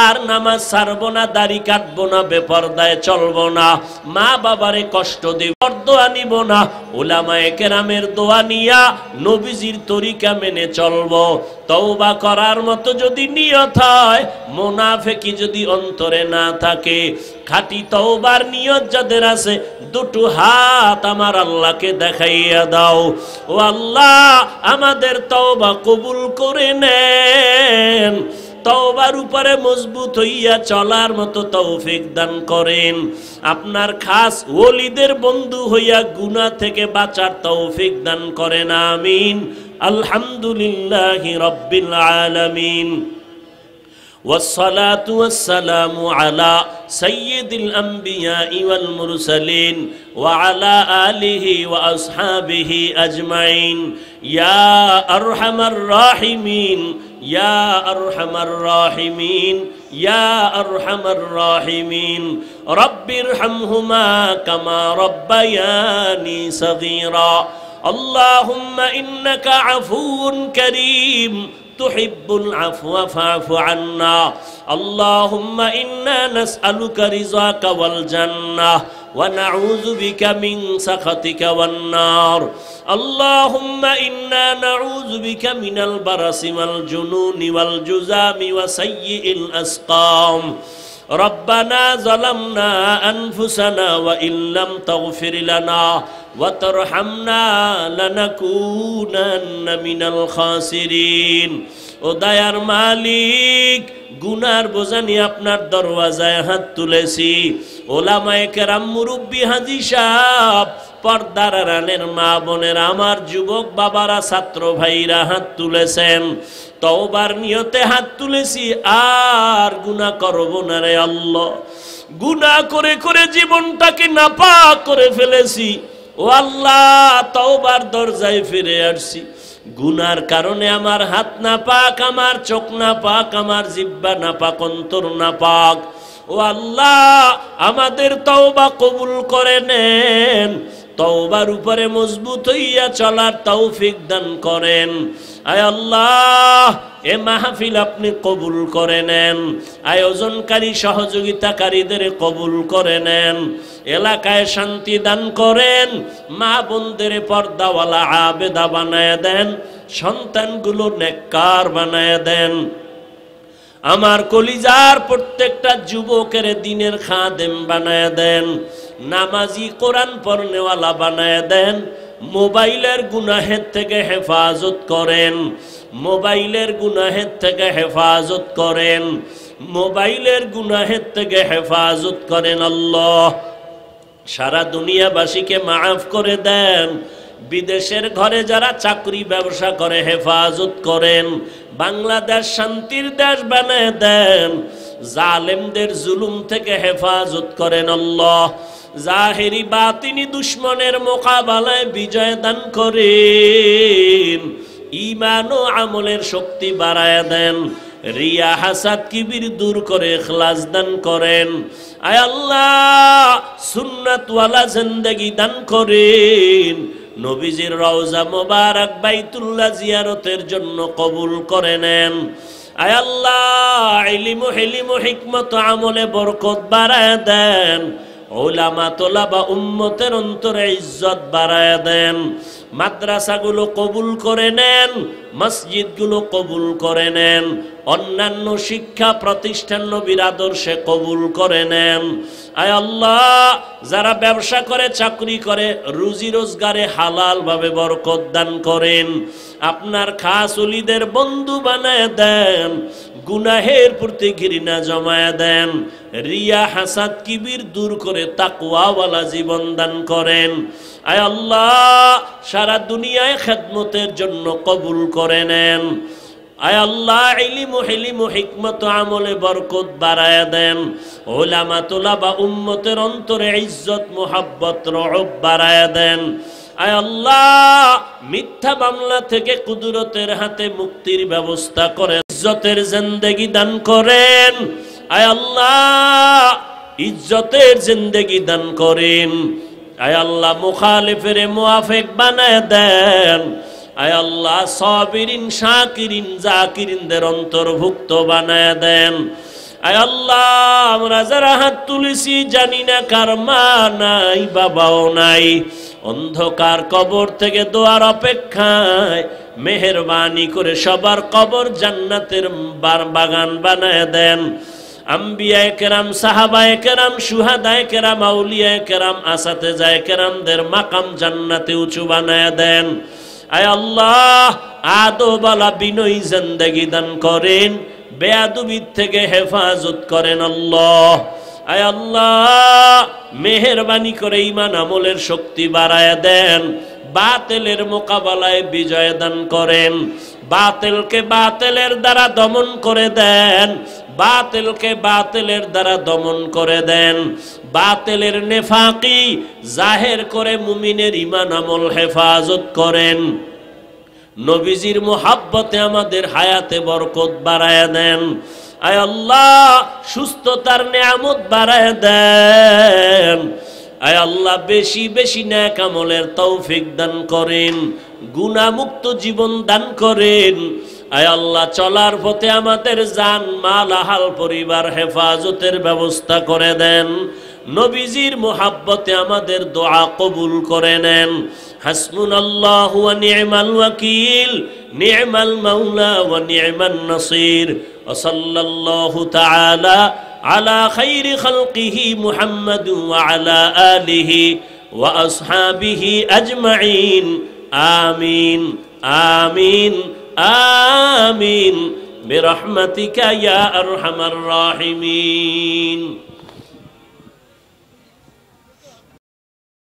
আর নামাজ ছাড়বো না, দাড়ি কাটবো না, বেপরদায় চলবো না, মা বাবারে কষ্ট দিব, দোয়া নিব না, উলামায়ে কেরামের দোয়া নিয়া নবীজির তরিকা মেনে চলবো। তওবা করার মতো যদি নিয়ত হয়, মুনাফিকি যদি অন্তরে না থাকে, খাঁটি তওবার নিয়ত যাদের আছে, দুটো হাত আমার আল্লাহকে দেখাইয়া দাও। ও আল্লাহ, আমাদের তওবা কবুল করে নেন, তওবার উপরে মজবুত হইয়া চলার মতো তৌফিক দান করেন। আপনার খাস ওলিদের বন্ধু হইয়া গুনাহ থেকে বাঁচার তৌফিক দান করেন। আমিন। আলহামদুলিল্লাহি রাব্বিল আলামিন। والصلاة والسلام على سيد الأنبياء والمرسلين وعلى آله وأصحابه أجمعين يا أرحم الراحمين يا أرحم الراحمين يا أرحم الراحمين رب ارحمهما كما ربياني صغيرا اللهم إنك عفو كريم তুহিব্বুল আফওয়া ফা'ফু আন্না। আল্লাহুম্মা ইন্না নাসআলুকা রিযাকা ওয়াল জান্নাহ ওয়া নাউযু বিকা মিন সাখাতিকা ওয়ান নার। আল্লাহুম্মা ইন্না নাউযু বিকা মিনাল বারাসি ওয়াল জুনুনি ওয়াল জুযামি ওয়া সাইয়্যিল আসকাম। ربنا ظلمنا أنفسنا وإن لم تغفر لنا وترحمنا لنكونن من الخاسرين। ও দয়ার মালিক, গুনার বোঝা নিয়ে আপনার দরওয়াজায় হাত তুলেছি। ওলামায়ে কেরাম, মুরব্বী, হাজী সাহেব, পর্দার আড়ালের মা বোনের, আমার যুবক বাবারা, ছাত্র ভাইরা হাত তুলেছেন। তওবার নিয়তে হাত তুলেছি, আর গুনাহ করব না রে আল্লাহ। গুনাহ করে করে জীবনটাকে নাপাক করে ফেলেছি। ও আল্লাহ, তওবার দরজায় ফিরে আসছি। গুনার কারণে আমার হাত নাপাক, আমার চোখ নাপাক, আমার জিহ্বা নাপাক, অন্তর নাপাক। ও আল্লাহ, আমাদের তওবা কবুল করে নেন। তওবার উপরে মজবুত হইয়া চলার তৌফিক দান করেন। আয় আল্লাহ, এ মাহফিল আপনি কবুল করে নেন। আয়োজনকারী সহযোগিতাকারীদের কবুল করে নেন। এলাকায় শান্তি দান করেন। মা বোনদের পর্দাওয়ালা আবেদা বানায় দেন। সন্তানগুলো নেককার বানায় দেন। আমার কলিজার প্রত্যেকটা যুবকের দিনের খাদেম বানায় দেন। নামাজি, কোরআন পড়নেওয়ালা বানায় দেন। মোবাইলের গুনাহের থেকে হেফাজত করেন। মোবাইলের গুনাহের থেকে হেফাজত করেন। মোবাইলের গুনাহের থেকে হেফাজত করেন আল্লাহ। সারা দুনিয়াবাসীকে মাফ করে দেন। বিদেশের ঘরে যারা চাকরি ব্যবসা করে হেফাজত করেন। বাংলাদেশ শান্তির দেশ বানায় দেন। জালেমদের জুলুম থেকে হেফাজত করেন আল্লাহ। জাহেরি বাতিনি দুশ্মনের মোকাবেলায় বিজয় দান করেন। ঈমান ও আমলের শক্তি বাড়ায় দেন। রিয়া, হাসাদ, কিবির দূর করে ইখলাস দান করেন। আয় আল্লাহ, সুন্নাতওয়ালা জিন্দেগি দান করেন। নবীজির রওজা মোবারক বাইতুল্লাহ জিয়ারতের জন্য কবুল করে নেন। আয় আল্লাহ, ইলম, হিলম, হিকমত, আমলে বরকত বাড়ায় দেন। উলামা, তোলাবা, উম্মতের অন্তরে ইজ্জত বাড়ায় দেন। মাদ্রাসাগুলো কবুল করে নেন। মসজিদগুলো কবুল করে নেন। অন্যান্য শিক্ষা প্রতিষ্ঠান নবীর আদর্শে কবুল করে নেন। আয় আল্লাহ, যারা ব্যবসা করে, চাকরি করে, রুজি রোজগারে হালাল ভাবে বরকত দান করেন। আপনার খাস ওলিদের বন্ধু বানায় দেন। গুনাহের প্রতি ঘৃণা জমায় দেন। রিয়া, হাসাদ, কিবির দূর করে তাকওয়াওয়ালা জীবন দান করেন। আয় আল্লাহ, সারা দুনিয়ায় খেদমতের জন্য কবুল করে নেন। আয় আল্লাহ, ইলম, হিলম, হিকমত, আমলে বরকত বাড়ায় দেন। উলামা, তোলাবা, উম্মতের অন্তরে ইজ্জত, মুহাব্বত, রহব বাড়ায় দেন। আয় আল্লাহ, মিথ্যা মামলা থেকে কুদরতের হাতে মুক্তির ব্যবস্থা করে ইজ্জতের জিন্দেগি দান করেন। আয় আল্লাহ, ইজ্জতের জিন্দেগি দান করেন। আয় আল্লাহ, মুখালিফের মুআফিক বানায় দেন। আয় আল্লাহ, সাবিরিন, শাকিরিন, জাকিরিনদের অন্তর্ভুক্ত বানায় দেন। আয় আল্লাহ, আমরা যারা হাত তুলেছি, জানি না কার মা নাই, বাবাও নাই, অন্ধকার কবর থেকে দোয়ার অপেক্ষায় মেহেরবানি করে সবার কবর জান্নাতের বাগান বানায় দেন। আম্বিয়ায়ে কেরাম, সাহাবায়ে কেরাম, শুহাদায়ে কেরাম, আউলিয়ায়ে কেরাম, আসাতেজায়ে কেরামদের মাকাম জান্নাতে উঁচু বানায় দেন। আয় আল্লাহ, আদবওয়ালা বিনয়ী জিন্দেগি দান করেন। বেয়াদবির থেকে হেফাজত করেন আল্লাহ। আয় আল্লাহ, মেহেরবানি করে ঈমান আমলের শক্তি বাড়ায় দেন। বাতিলের মোকাবেলায় বিজয় দান করেন। বাতিলকে বাতিলের দ্বারা দমন করে দেন। বাতিলকে বাতিলের দ্বারা দমন করে দেন। বাতিলের নেফাকি জাহের করে মুমিনের ঈমান আমল হেফাজত করেন। নবীজির মুহাব্বতে আমাদের হায়াতে বরকত বাড়ায় দেন। আয় আল্লাহ, সুস্থতার নিয়ামত বাড়ায় দেন। আয় আল্লাহ, বেশি বেশি নেক আমলের তৌফিক দান করেন। গুনাহমুক্ত জীবন দান করেন। আয় আল্লাহ, চলার পথে আমাদের জান মাল আহাল পরিবার হেফাজতের ব্যবস্থা করে দেন। নবীজির মোহাব্বতে আমাদের দোয়া কবুল করে নেন। হাসবুনাল্লাহু ওয়া নি'মাল ওয়াকিল, নি'মাল মাওলা ওয়া নি'মান নাসির। ওয়া সাল্লাল্লাহু তাআলা আলা খাইরি খালকিহি মুহাম্মাদ ওয়া আলা আলিহি ওয়া আসহাবিহি আজমাইন। আমিন আমিন আমিন বিরহমাতিকা ইয়া আরহামার রাহিমিন।